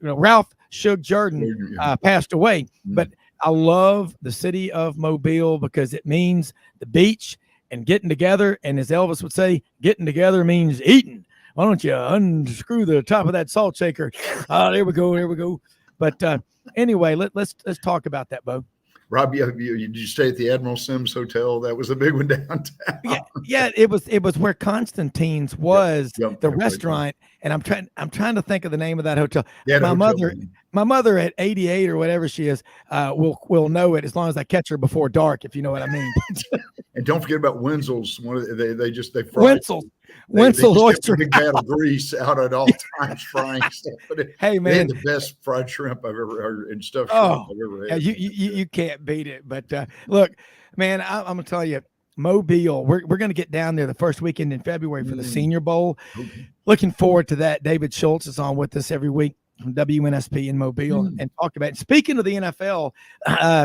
Ralph Shug Jordan, passed away. But I love the city of Mobile because it means the beach and getting together. And as Elvis would say, getting together means eating. Why don't you unscrew the top of that salt shaker? There we go. But anyway, let's talk about that, Bo. Rob, did you stay at the Admiral Sims Hotel? That was a big one downtown. Yeah, it was where Constantine's was, the restaurant. And I'm trying to think of the name of that hotel. My mother at 88 or whatever she is will know it as long as I catch her before dark, if you know what I mean. And don't forget about Wenzel's. They fry Wenzel's oyster. Big vat of grease out at all times frying stuff. Hey man, they had the best fried shrimp I've ever heard and stuffed shrimp I've ever had. You can't beat it. But look, man, I'm gonna tell you, Mobile. We're gonna get down there the first weekend in February for the Senior Bowl. Okay. Looking forward to that. David Schultz is on with us every week from WNSP in Mobile and talk about it. Speaking of the NFL,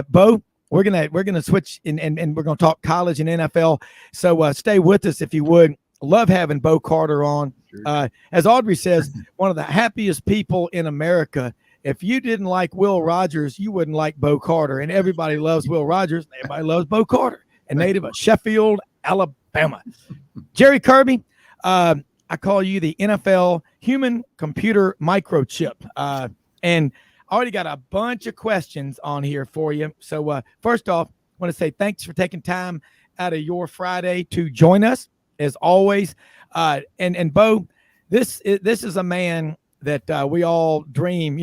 Bo, we're gonna switch and we're gonna talk college and NFL. So stay with us if you would. Love having Bo Carter on. Sure. As Audrey says, one of the happiest people in America. If you didn't like Will Rogers, you wouldn't like Bo Carter. And everybody loves Will Rogers. Everybody loves Bo Carter, a native of Sheffield, Alabama. Jerry Kirby, I call you the NFL human computer microchip. And I already got a bunch of questions on here for you. So first off, I want to say thanks for taking time out of your Friday to join us, as always. And Bo, this is a man that we all dream.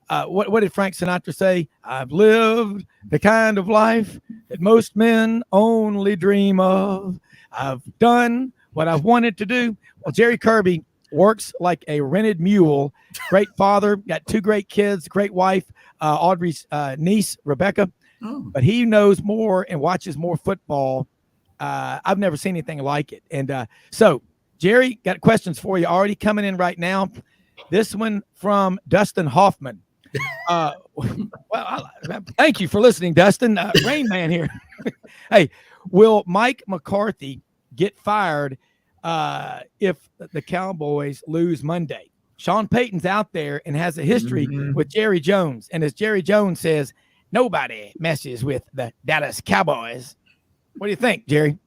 What did Frank Sinatra say? I've lived the kind of life that most men only dream of. I've done what I've wanted to do. Well, Jerry Kirby works like a rented mule. Great father, got 2 great kids, great wife, Audrey's niece, Rebecca. But he knows more and watches more football. I've never seen anything like it. And so, Jerry, got questions for you already coming in right now. This one from Dustin Hoffman. Thank you for listening, Dustin. Rain Man here. Hey, will Mike McCarthy get fired if the Cowboys lose Monday? Sean Payton's out there and has a history with Jerry Jones. And as Jerry Jones says, Nobody messes with the Dallas Cowboys. What do you think, Jerry?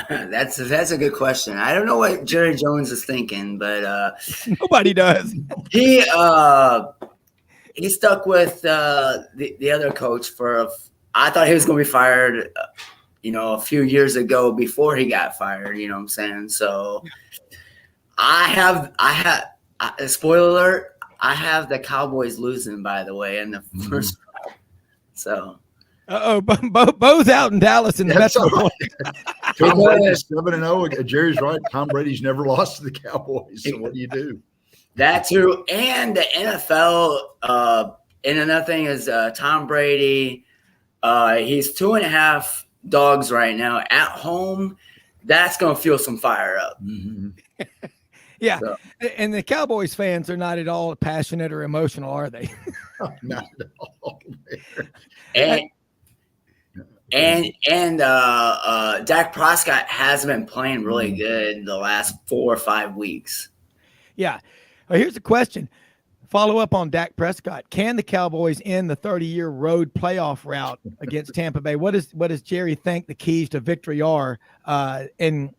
That's a good question. I don't know what Jerry Jones is thinking, but nobody does. He stuck with the other coach I thought he was going to be fired, a few years ago before he got fired. You know what I'm saying? So I have spoiler alert. I have the Cowboys losing, by the way, in the first round. So. Bo's out in Dallas in the Metro. Right. Tom Brady's 7-0. Jerry's right. Tom Brady's never lost to the Cowboys. So what do you do? That too, and the NFL. And another thing is Tom Brady. He's 2.5 dogs right now at home. That's gonna fuel some fire up. Mm-hmm. Yeah, so. And the Cowboys fans are not at all passionate or emotional, are they? Not at all. And Dak Prescott has been playing really good the last 4 or 5 weeks. Yeah. Well, here's a question. Follow up on Dak Prescott. Can the Cowboys end the 30-year road playoff route against Tampa Bay? What does Jerry think the keys to victory are? And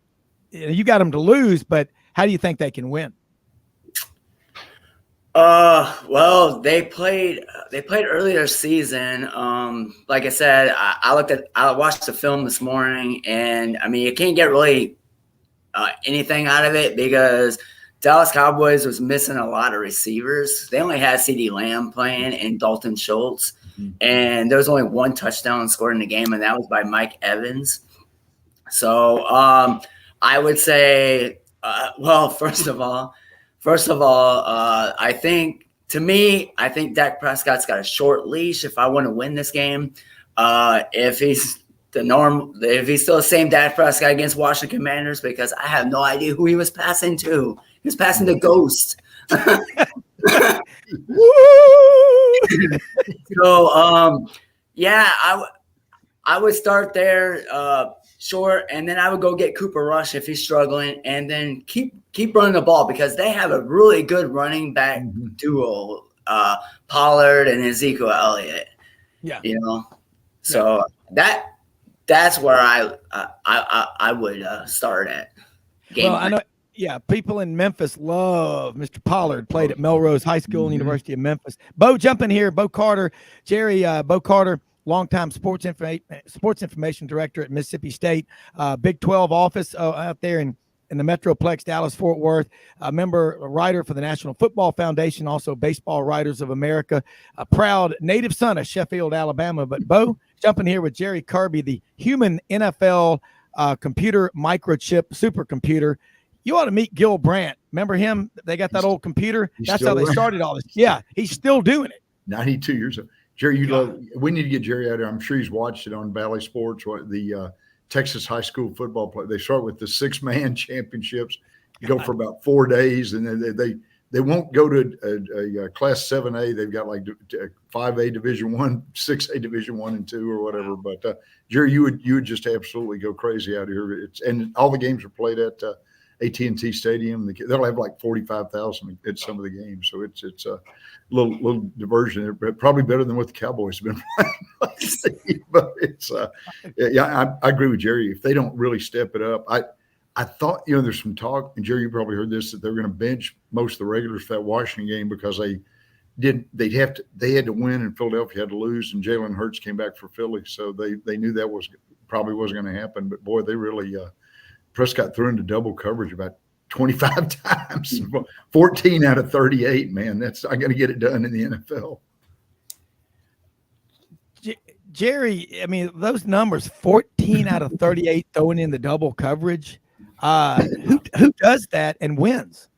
you got them to lose, but how do you think they can win? Well, they played earlier this season. Like I said, I watched the film this morning, and I mean, you can't get really anything out of it because Dallas Cowboys was missing a lot of receivers. They only had CeeDee Lamb playing and Dalton Schultz, and there was only one touchdown scored in the game, and that was by Mike Evans. So I would say, well, first of all, I think Dak Prescott's got a short leash if I want to win this game. If he's still the same Dak Prescott against Washington Commanders, because I have no idea who he was passing to. He was passing to Ghost. So, yeah, I would start there short, and then I would go get Cooper Rush if he's struggling, and then keep running the ball because they have a really good running back duo, Pollard and Ezekiel Elliott. Yeah, so that's where I would start at. Well, I know. Yeah, people in Memphis love Mr. Pollard. Played at Melrose High School and University of Memphis. Bo, jump in here. Bo Carter, Jerry. Bo Carter, longtime sports information director at Mississippi State, Big 12 office out there in the Metroplex, Dallas-Fort Worth. A writer for the National Football Foundation, also Baseball Writers of America. A proud native son of Sheffield, Alabama. But Bo, jump in here with Jerry Kirby, the human NFL computer microchip supercomputer. You ought to meet Gil Brandt. Remember him? They got that old computer. That's how they started all this. Yeah, he's still doing it. 92 years old. Jerry, we need to get Jerry out there. I'm sure he's watched it on Valley Sports, the Texas high school football play. They start with the 6-man championships. You go for about 4 days, and then they won't go to a Class 7A. They've got like 5A Division I, 6A Division I and II or whatever. But Jerry, you would just absolutely go crazy out here. And all the games are played at AT&T Stadium. They'll have like 45,000 at some of the games. So it's a little diversion there, but probably better than what the Cowboys have been playing. But it's I agree with Jerry. If they don't really step it up, I thought, there's some talk, and Jerry, you probably heard this, that they're going to bench most of the regulars for that Washington game because they had to win and Philadelphia had to lose, and Jalen Hurts came back for Philly. So they knew that probably wasn't going to happen. But boy, they really Prescott threw into double coverage about 25 times, 14 out of 38, man. I got to get it done in the NFL. Jerry, I mean, those numbers, 14 out of 38 throwing in the double coverage. Who does that and wins?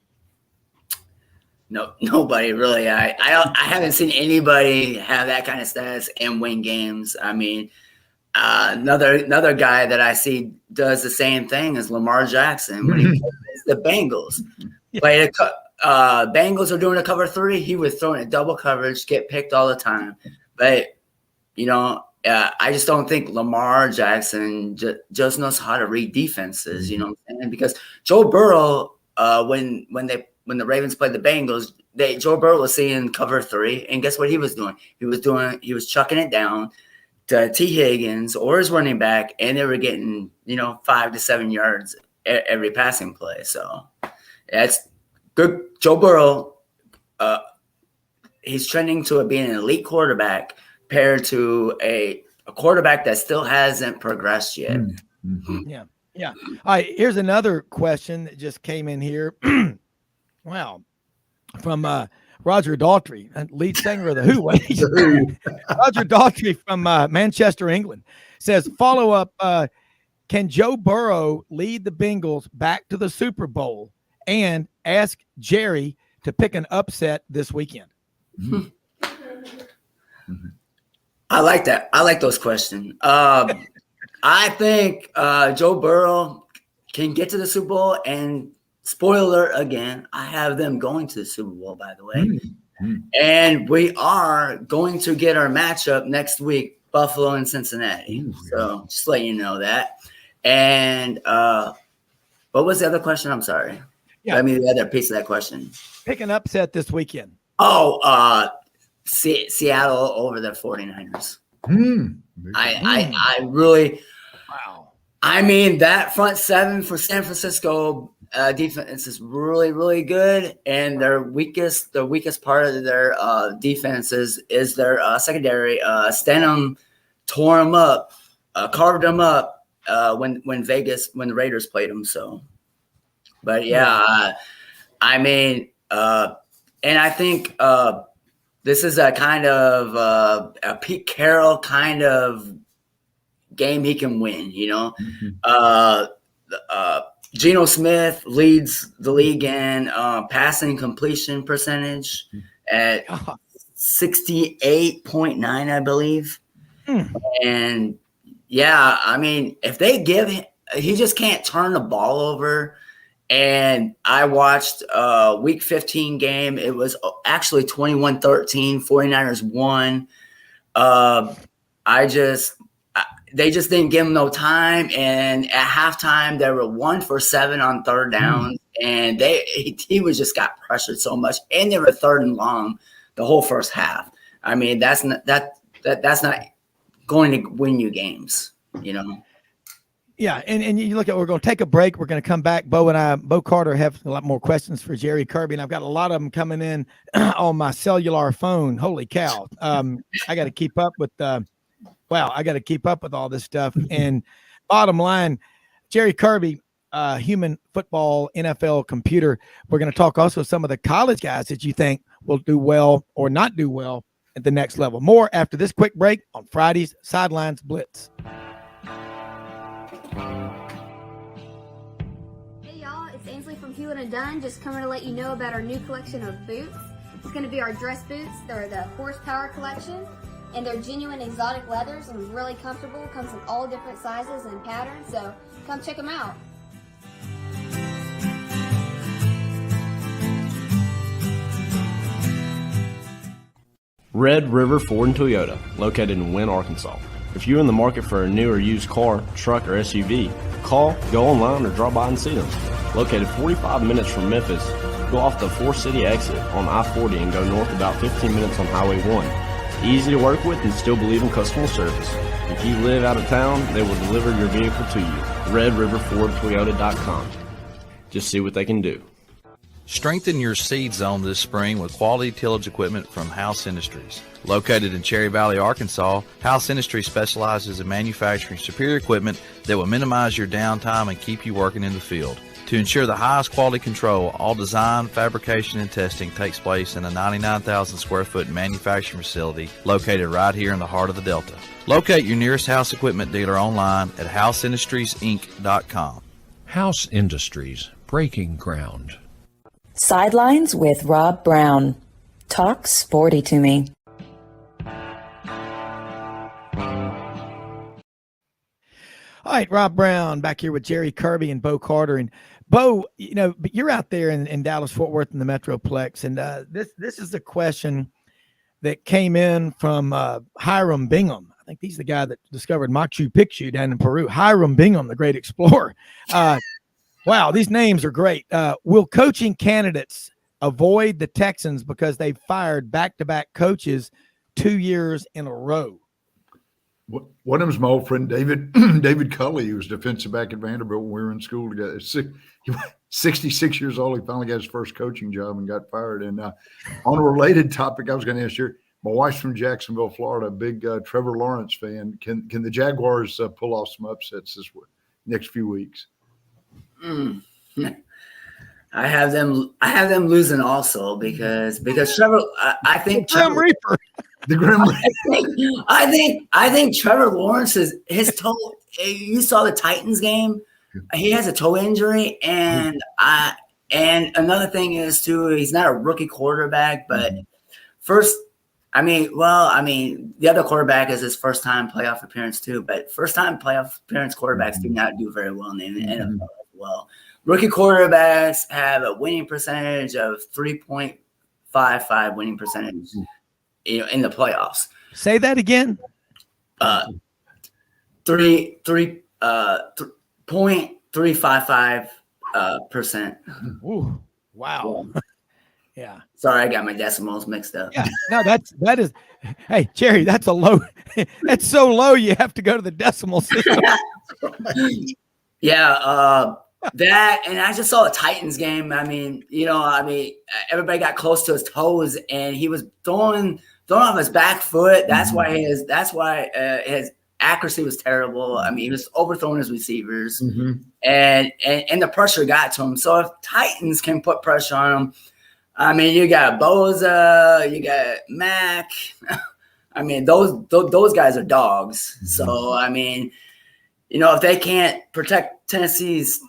No, nobody really. I haven't seen anybody have that kind of stats and win games. I mean, another guy that I see does the same thing as Lamar Jackson when he plays the Bengals. Bengals are doing a cover 3. He was throwing a double coverage, get picked all the time. But I just don't think Lamar Jackson just knows how to read defenses. You know what I'm saying? Because Joe Burrow, when the Ravens played the Bengals, Joe Burrow was seeing cover 3, and guess what he was doing? He was chucking it down to T. Higgins or his running back, and they were getting 5 to 7 yards every passing play. So that's good. Joe Burrow, he's trending to being an elite quarterback paired to a quarterback that still hasn't progressed yet. Mm-hmm. Yeah. All right, here's another question that just came in here. Wow. From Roger Daltrey, lead singer of the Who. Roger Daltrey from Manchester, England, says, follow up, can Joe Burrow lead the Bengals back to the Super Bowl? And ask Jerry to pick an upset this weekend. I like that. I like those questions. I think Joe Burrow can get to the Super Bowl, and spoiler again, I have them going to the Super Bowl, by the way. Mm-hmm. And we are going to get our matchup next week, Buffalo and Cincinnati. Ooh, so just let you know that. And what was the other question? I'm sorry. Yeah. I mean, the other piece of that question. Pick an upset this weekend. Oh, Seattle over the 49ers. I really – wow. I mean, that front seven for San Francisco defense is really, really good, and the weakest part of their defense is their secondary. Stenham tore them up, carved them up when the Raiders played them. So, but yeah, I mean, and I think this is a kind of a Pete Carroll kind of game he can win. Geno Smith leads the league in passing completion percentage at 68.9, I believe. And yeah, I mean, if they give him, he just can't turn the ball over. And I watched week 15 game. It was actually 21-13. 49ers won. They just didn't give him no time. And at halftime, they were 1 for 7 on third down. And he was just got pressured so much. And they were 3rd and long the whole first half. I mean, that's not going to win you games, Yeah, and you look at, we're going to take a break. We're going to come back. Bo Carter have a lot more questions for Jerry Kirby, and I've got a lot of them coming in on my cellular phone. Holy cow. I got to keep up with all this stuff. And bottom line, Jerry Kirby, human football, NFL computer. We're going to talk also some of the college guys that you think will do well or not do well at the next level. More after this quick break on Friday's Sidelines Blitz. Hey y'all, it's Ainsley from Hewlett & Dunn, just coming to let you know about our new collection of boots. It's going to be our dress boots. They're the horsepower collection, and they're genuine exotic leathers and really comfortable. Comes in all different sizes and patterns, so come check them out. Red River Ford and Toyota, located in Wynne, Arkansas. If you're in the market for a new or used car, truck, or SUV, call, go online, or drop by and see them. Located 45 minutes from Memphis, go off the 4-city exit on I-40 and go north about 15 minutes on Highway 1. Easy to work with and still believe in customer service. If you live out of town, they will deliver your vehicle to you. RedRiverFordToyota.com. Just see what they can do. Strengthen your seed zone this spring with quality tillage equipment from House Industries. Located in Cherry Valley, Arkansas, House Industries specializes in manufacturing superior equipment that will minimize your downtime and keep you working in the field. To ensure the highest quality control, all design, fabrication, and testing takes place in a 99,000 square foot manufacturing facility located right here in the heart of the Delta. Locate your nearest House equipment dealer online at houseindustriesinc.com. House Industries, breaking ground. Sidelines with Rob Browne. Talk sporty to me. All right, Rob Browne back here with Jerry Kirby and Bo Carter. And Bo, you're out there in Dallas, Fort Worth in the Metroplex. And this is the question that came in from Hiram Bingham. I think he's the guy that discovered Machu Picchu down in Peru. Hiram Bingham, the great explorer. Wow, these names are great. Will coaching candidates avoid the Texans because they fired back-to-back coaches 2 years in a row. One of them's my old friend David David Culley, who was defensive back at Vanderbilt when we were in school together. He was 66 years old. He finally got his first coaching job and got fired. And on a related topic, I was going to ask you, my wife's from Jacksonville, Florida, a big Trevor Lawrence fan. Can the Jaguars pull off some upsets this next few weeks? I have them losing also because Trevor. I think Grim Reaper. The Grim Reaper. I think Trevor Lawrence his toe. You saw the Titans game. He has a toe injury, and another thing is too. He's not a rookie quarterback, but the other quarterback is his first time playoff appearance too. But first time playoff appearance quarterbacks do not do very well in the NFL as well. Rookie quarterbacks have a winning percentage of 3.55 winning percentage, in the playoffs. Say that again. 3.355%. Ooh, wow. Yeah. Sorry, I got my decimals mixed up. Yeah. No, that is. Hey, Jerry, that's a low. That's so low. You have to go to the decimal system. Yeah. That, and I just saw a Titans game. Everybody got close to his toes, and he was throwing off his back foot. That's why his accuracy was terrible. He was overthrowing his receivers, and the pressure got to him. So if Titans can put pressure on him, you got Boza, you got Mac. Those guys are dogs. So if they can't protect Tennessee's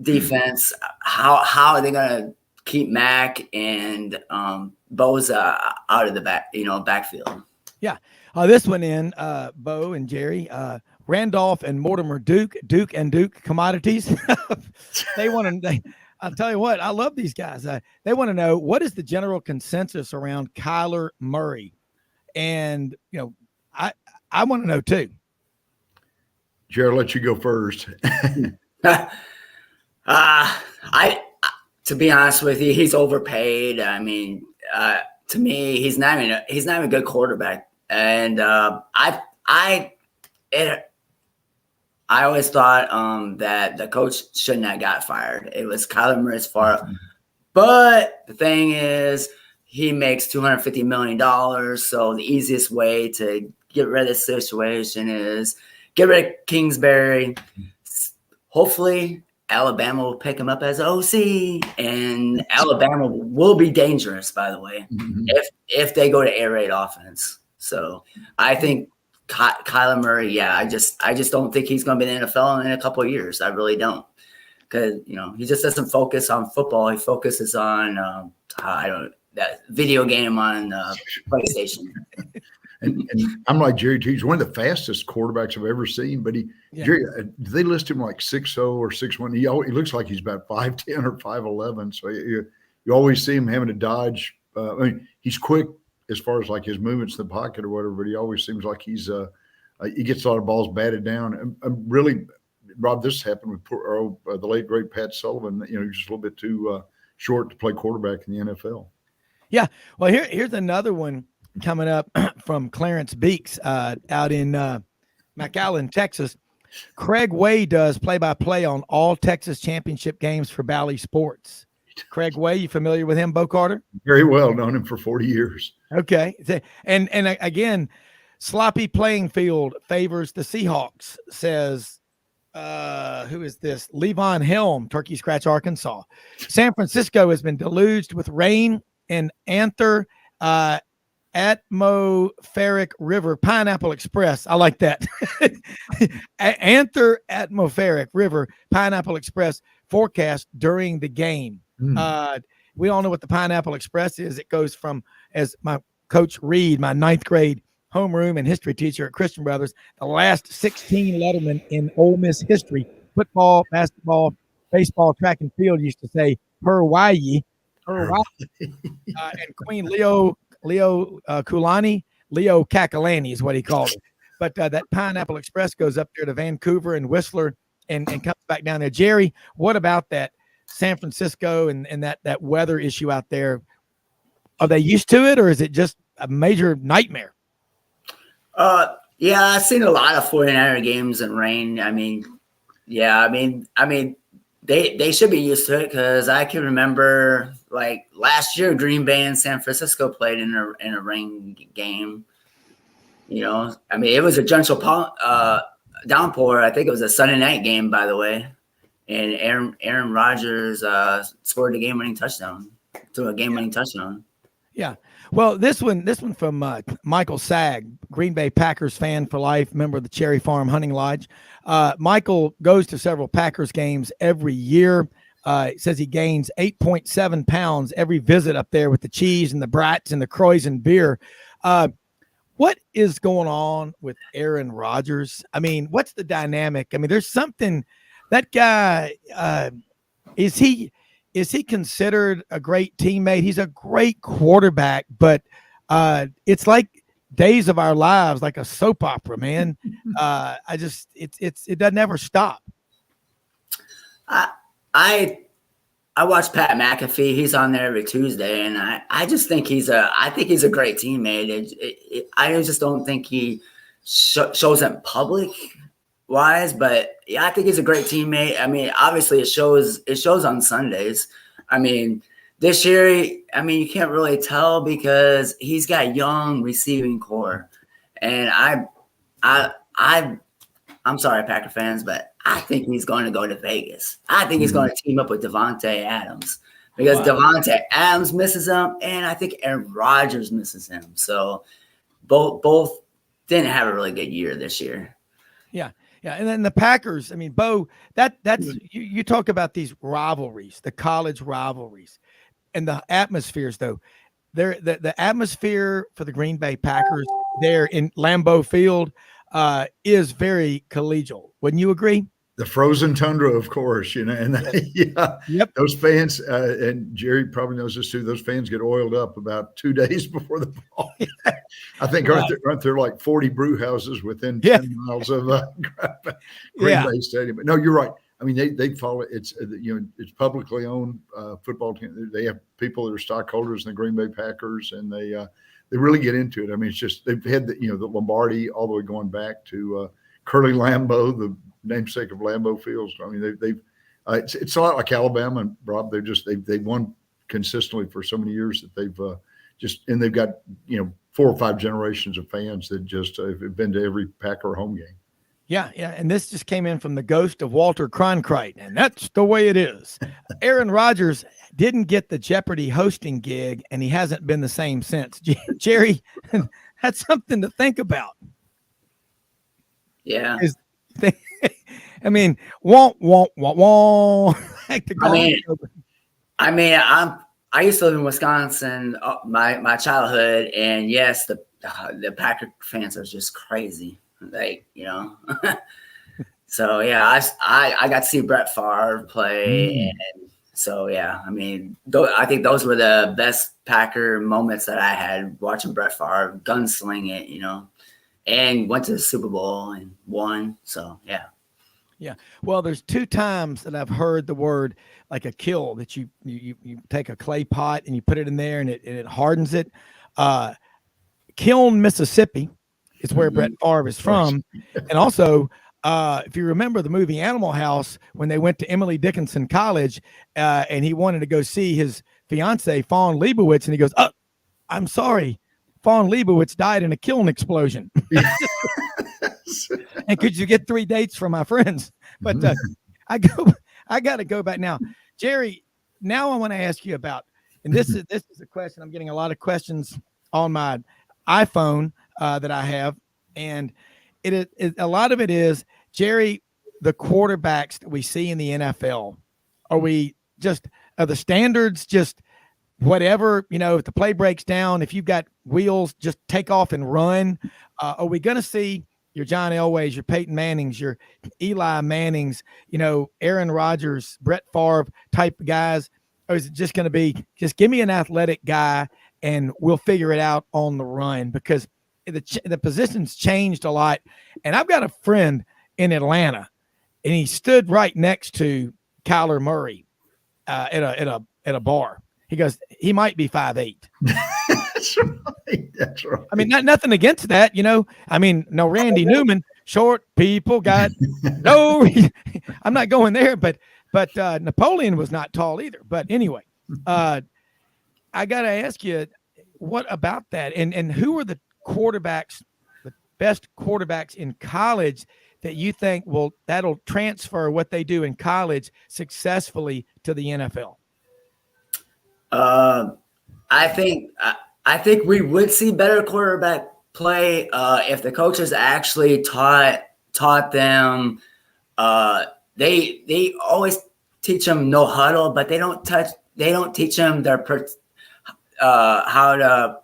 defense, how are they gonna keep Mac and Boza out of the backfield? Yeah. This one in Bo and Jerry, Randolph and Mortimer Duke Commodities. They want to. I'll tell you what, I love these guys. They want to know, what is the general consensus around Kyler Murray, and I want to know too. Jerry, I'll let you go first. To be honest with you, he's overpaid. To me, he's not even a good quarterback. And I always thought that the coach shouldn't have got fired. It was Kyler Murray's fault. But the thing is, he makes $250 million. So the easiest way to get rid of this situation is get rid of Kingsbury. Hopefully, Alabama will pick him up as OC, and Alabama will be dangerous, by the way, if they go to air raid offense. So I think Kyler Murray, I just don't think he's going to be in the NFL in a couple of years. I really don't, because he just doesn't focus on football. He focuses on that video game on PlayStation. And I'm like Jerry too. He's one of the fastest quarterbacks I've ever seen. But Jerry, they list him like 6'0" or 6'1". He looks like he's about 5'10" or 5'11". So you always see him having to dodge. He's quick as far as like his movements in the pocket or whatever. But he always seems like he gets a lot of balls batted down. And really, Rob, this happened with the late great Pat Sullivan. He's just a little bit too short to play quarterback in the NFL. Yeah. Well, here's another one coming up from Clarence Beeks out in McAllen, Texas. Craig Way does play-by-play on all Texas championship games for Bally Sports. Craig Way, you familiar with him, Bo Carter? Very well, known him for 40 years. Okay. And again, sloppy playing field favors the Seahawks, says, who is this? Levon Helm, Turkey Scratch, Arkansas. San Francisco has been deluged with rain and Anther Atmospheric River Pineapple Express. I like that. Anther Atmospheric River Pineapple Express forecast during the game. We all know what the Pineapple Express is. It goes from, as my coach Reed, my 9th grade homeroom and history teacher at Christian Brothers, the last 16 lettermen in Ole Miss history, football, basketball, baseball, track and field, used to say Hawaii. And Queen Leo Kulani, Leo Kakalani is what he called it. But that Pineapple Express goes up there to Vancouver and Whistler and comes back down there. Jerry, what about that San Francisco and that weather issue out there, are they used to it, or is it just a major nightmare? Yeah, I've seen a lot of 49er games in rain. I mean, they should be used to it, because I can remember like last year Green Bay and San Francisco played in a rain game. I mean, it was a gentle downpour. I think it was a Sunday night game, by the way, and Aaron Rodgers scored the game-winning touchdown. Yeah. Well, this one from Michael Sag, Green Bay Packers fan for life, member of the Cherry Farm Hunting Lodge. Michael goes to several Packers games every year. Says he gains 8.7 pounds every visit up there with the cheese and the brats and the Croix beer. What is going on with Aaron Rodgers? I mean, what's the dynamic? I mean, there's something. That guy, is he considered a great teammate? He's a great quarterback, but it's like Days of Our Lives, like a soap opera, man. It doesn't ever stop. I watch Pat McAfee. He's on there every Tuesday, and I just think he's a great teammate. I just don't think he shows it public wise, but yeah, I think he's a great teammate. I mean, obviously it shows on Sundays. I mean, this year, you can't really tell because he's got young receiving core, and I'm sorry, Packer fans, but I think he's going to go to Vegas. I think he's going to team up with Devontae Adams, because Devontae Adams misses him, and I think Aaron Rodgers misses him. So both didn't have a really good year this year. Yeah. Yeah, and then the Packers, I mean, Bo, that's you talk about these rivalries, the college rivalries, and the atmospheres, though. The atmosphere for the Green Bay Packers there in Lambeau Field is very collegial. Wouldn't you agree? The frozen tundra, of course, and yeah, yep. Those fans, and Jerry probably knows this too, those fans get oiled up about 2 days before the ball. I think aren't there like 40 brew houses within 10 miles of Green Bay Stadium? But no, you're right. I mean, they follow it. It's it's publicly owned football team. They have people that are stockholders in the Green Bay Packers, and they really get into it. I mean, it's just they've had the Lombardi all the way going back to Curly Lambeau, the namesake of Lambeau Fields. I mean, they've it's a lot like Alabama and Rob. They've won consistently for so many years that they've got 4 or 5 generations of fans that just have been to every Packer home game. Yeah, and this just came in from the ghost of Walter Cronkite, and that's the way it is. Aaron Rodgers didn't get the Jeopardy hosting gig, and he hasn't been the same since. Jerry, that's something to think about. Yeah. I mean, wah. Like I used to live in Wisconsin, my childhood, and yes, the Packer fans are just crazy. So yeah, I got to see Brett Favre play, and so yeah, I mean, I think those were the best Packer moments that I had, watching Brett Favre gunsling it, and went to the Super Bowl and won. So yeah. Yeah. Well, there's 2 times that I've heard the word like a kill, that you take a clay pot and you put it in there and it hardens it. Kiln, Mississippi is where Brett Favre is from. And also, if you remember the movie Animal House, when they went to Emily Dickinson College and he wanted to go see his fiance, Fawn Leibowitz, and he goes, I'm sorry, Fawn Leibowitz died in a kiln explosion. And could you get 3 dates from my friends? But I got to go back now. Jerry, now I want to ask you about, and this is a question. I'm getting a lot of questions on my iPhone that I have. And it a lot of it is, Jerry, the quarterbacks that we see in the NFL, are the standards just whatever, if the play breaks down, if you've got wheels, just take off and run? Are we going to see your John Elways, your Peyton Mannings, your Eli Mannings, Aaron Rodgers, Brett Favre type of guys? Or is it just going to be, just give me an athletic guy and we'll figure it out on the run? Because the position's changed a lot. And I've got a friend in Atlanta, and he stood right next to Kyler Murray. at a bar. He goes, he might be 5'8". That's right. That's right. I mean, nothing against that, I mean, no, Randy Newman, short people got no. I'm not going there, but Napoleon was not tall either. But anyway, I got to ask you, what about that? And who are the quarterbacks, the best quarterbacks in college that you think that'll transfer what they do in college successfully to the NFL? I think we would see better quarterback play if the coaches actually taught them. They always teach them no huddle, but they don't teach them their how to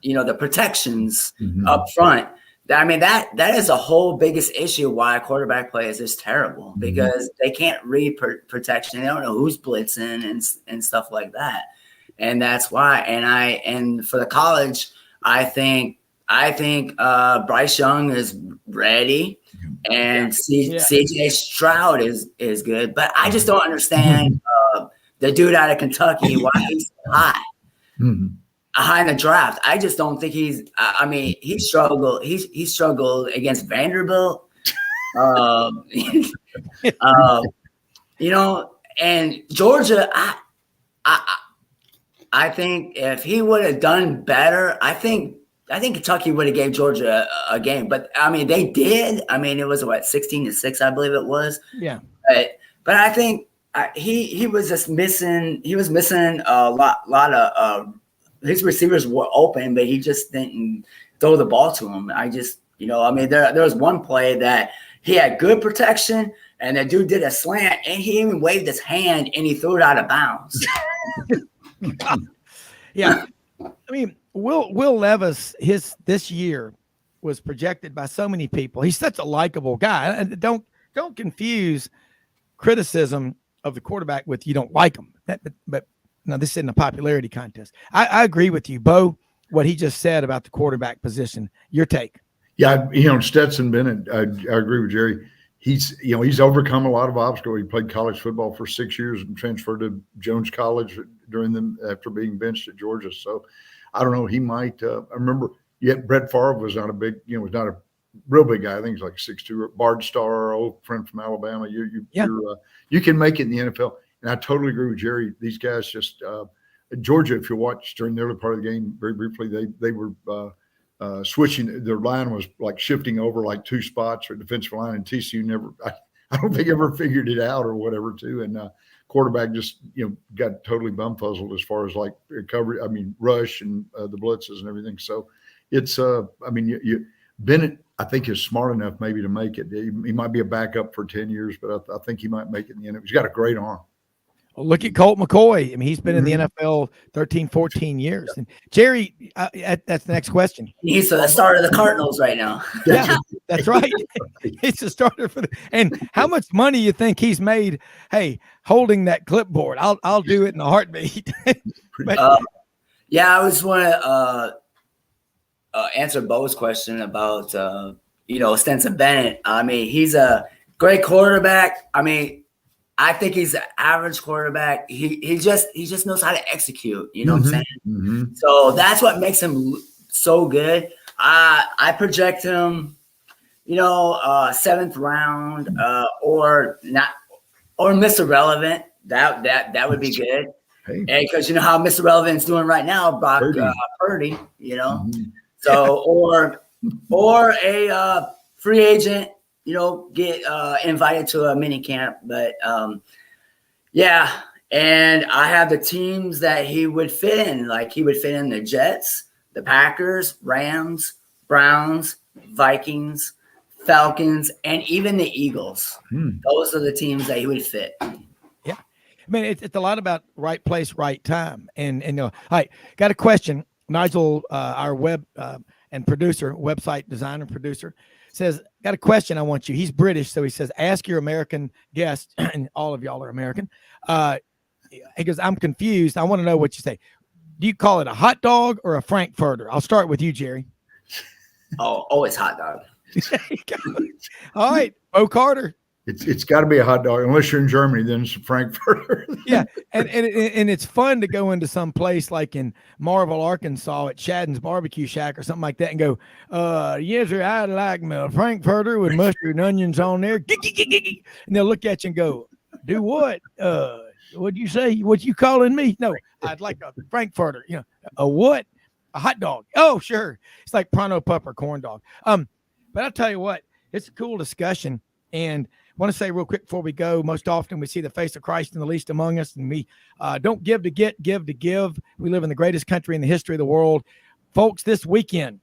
the protections up front. I mean, that is a whole biggest issue why quarterback play is just terrible, because they can't read protection. They don't know who's blitzing and stuff like that. And that's why. And for the college, I think Bryce Young is ready, and CJ Stroud is good. But I just don't understand the dude out of Kentucky, why he's so high. High in the draft. I just don't think he struggled. He struggled against Vanderbilt. And Georgia, I think if he would have done better, I think Kentucky would have gave Georgia a game. But I mean, they did. I mean, it was 16-6, I believe it was. Yeah. But I think he was just missing. He was missing a lot of. His receivers were open, but he just didn't throw the ball to him. There was one play that he had good protection, and the dude did a slant, and he even waved his hand, and he threw it out of bounds. Yeah. I mean, Will Levis, this year was projected by so many people. He's such a likable guy. And don't confuse criticism of the quarterback with you don't like him. But no, this isn't a popularity contest. I agree with you, Bo, what he just said about the quarterback position. Your take. Yeah, Stetson Bennett, I agree with Jerry. He's overcome a lot of obstacles. He played college football for 6 years and transferred to Jones College after being benched at Georgia. So I don't know. He might. I remember. Yet Brett Favre was not a big. Was not a real big guy. I think he's like 6'2". Bard Starr, old friend from Alabama. You can make it in the NFL. And I totally agree with Jerry. These guys just Georgia. If you watch during the early part of the game, very briefly, they were switching. Their line was like shifting over like two spots or defensive line, and TCU never. I don't think ever figured it out or whatever too. And quarterback just got totally bumfuzzled as far as like recovery. I mean, rush and the blitzes and everything. So it's Bennett, I think, is smart enough maybe to make it. He might be a backup for 10 years, but I think he might make it in the end. He's got a great arm. Well, look at Colt McCoy. I mean, he's been in the NFL 13, 14 years. And Jerry, that's the next question. He's the starter of the Cardinals right now. Yeah, that's right. He's the starter and how much money you think he's made? Hey, holding that clipboard. I'll do it in a heartbeat. I just want to answer Bo's question about Stetson Bennett. I mean, he's a great quarterback. I mean, I think he's an average quarterback. He just knows how to execute. You know what I'm saying? So that's what makes him so good. I project him, 7th round, or Mr. Relevant. That would be good. Hey. Because how Mr. Relevant's doing right now, Brock Purdy. So or a free agent. Get invited to a mini camp. But and I have the teams that he would fit in. Like he would fit in the Jets, the Packers, Rams, Browns, Vikings, Falcons, and even the Eagles. Those are the teams that he would fit. Yeah. I mean, it's a lot about right place, right time. And all right, got a question. Nigel, our web and producer, website designer, producer, says, got a question I want you. He's British, so he says, ask your American guest, and all of y'all are American. He goes, I'm confused. I want to know what you say. Do you call it a hot dog or a Frankfurter? I'll start with you, Jerry. Oh, it's hot dog. All right, Bo Carter. It's got to be a hot dog. Unless you're in Germany, then it's a Frankfurter. Yeah, and it's fun to go into some place like in Marvell, Arkansas at Shadden's Barbecue Shack or something like that and go, yes, sir, I'd like me a Frankfurter with mustard and onions on there. And they'll look at you and go, do what? What'd you say? What you calling me? No, I'd like a Frankfurter. You know, a what? A hot dog. Oh, sure. It's like Pronto Pup or corn dog. But I'll tell you what, it's a cool discussion. And I want to say real quick before we go, most often we see the face of Christ in the least among us, and we don't give to get, give to give. We live in the greatest country in the history of the world. Folks, this weekend,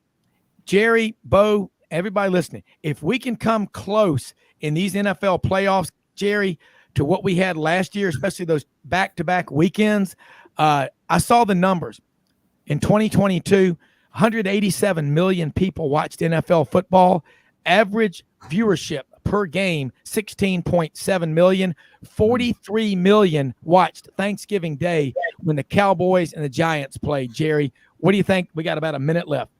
Jerry, Bo, everybody listening, if we can come close in these NFL playoffs, Jerry, to what we had last year, especially those back-to-back weekends, I saw the numbers. In 2022, 187 million people watched NFL football. Average viewership per game, 16.7 million. 43 million watched Thanksgiving Day when the Cowboys and the Giants played. Jerry, what do you think? We got about a minute left.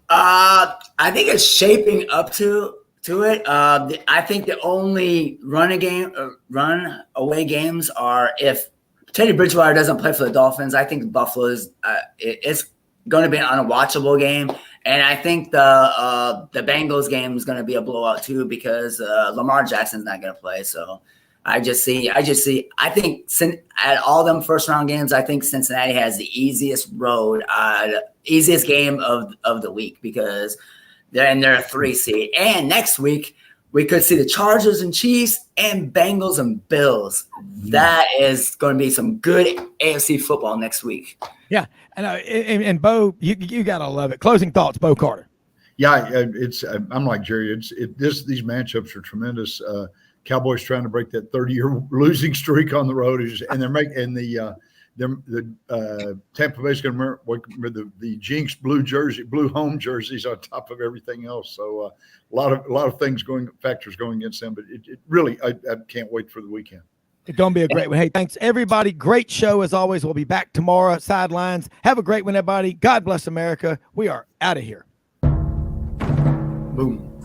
I think it's shaping up to it. I think the only run away games are if Teddy Bridgewater doesn't play for the Dolphins. I think Buffalo is it's going to be an unwatchable game. And I think the Bengals game is going to be a blowout too because Lamar Jackson's not going to play. So I think at all them first round games, I think Cincinnati has the easiest game of the week because they're in their 3 seed. And next week we could see the Chargers and Chiefs and Bengals and Bills. That is going to be some good AFC football next week. Yeah. And Bo, you got to love it. Closing thoughts, Bo Carter. Yeah, I'm like Jerry. These matchups are tremendous. Cowboys trying to break that 30-year losing streak on the road, and they're making the Tampa Bay's going to wear the Jinx blue home jerseys on top of everything else. So a lot of factors going against them. But it really, I can't wait for the weekend. It's going to be a great one. Hey, thanks, everybody. Great show, as always. We'll be back tomorrow. Sidelines. Have a great one, everybody. God bless America. We are out of here. Boom.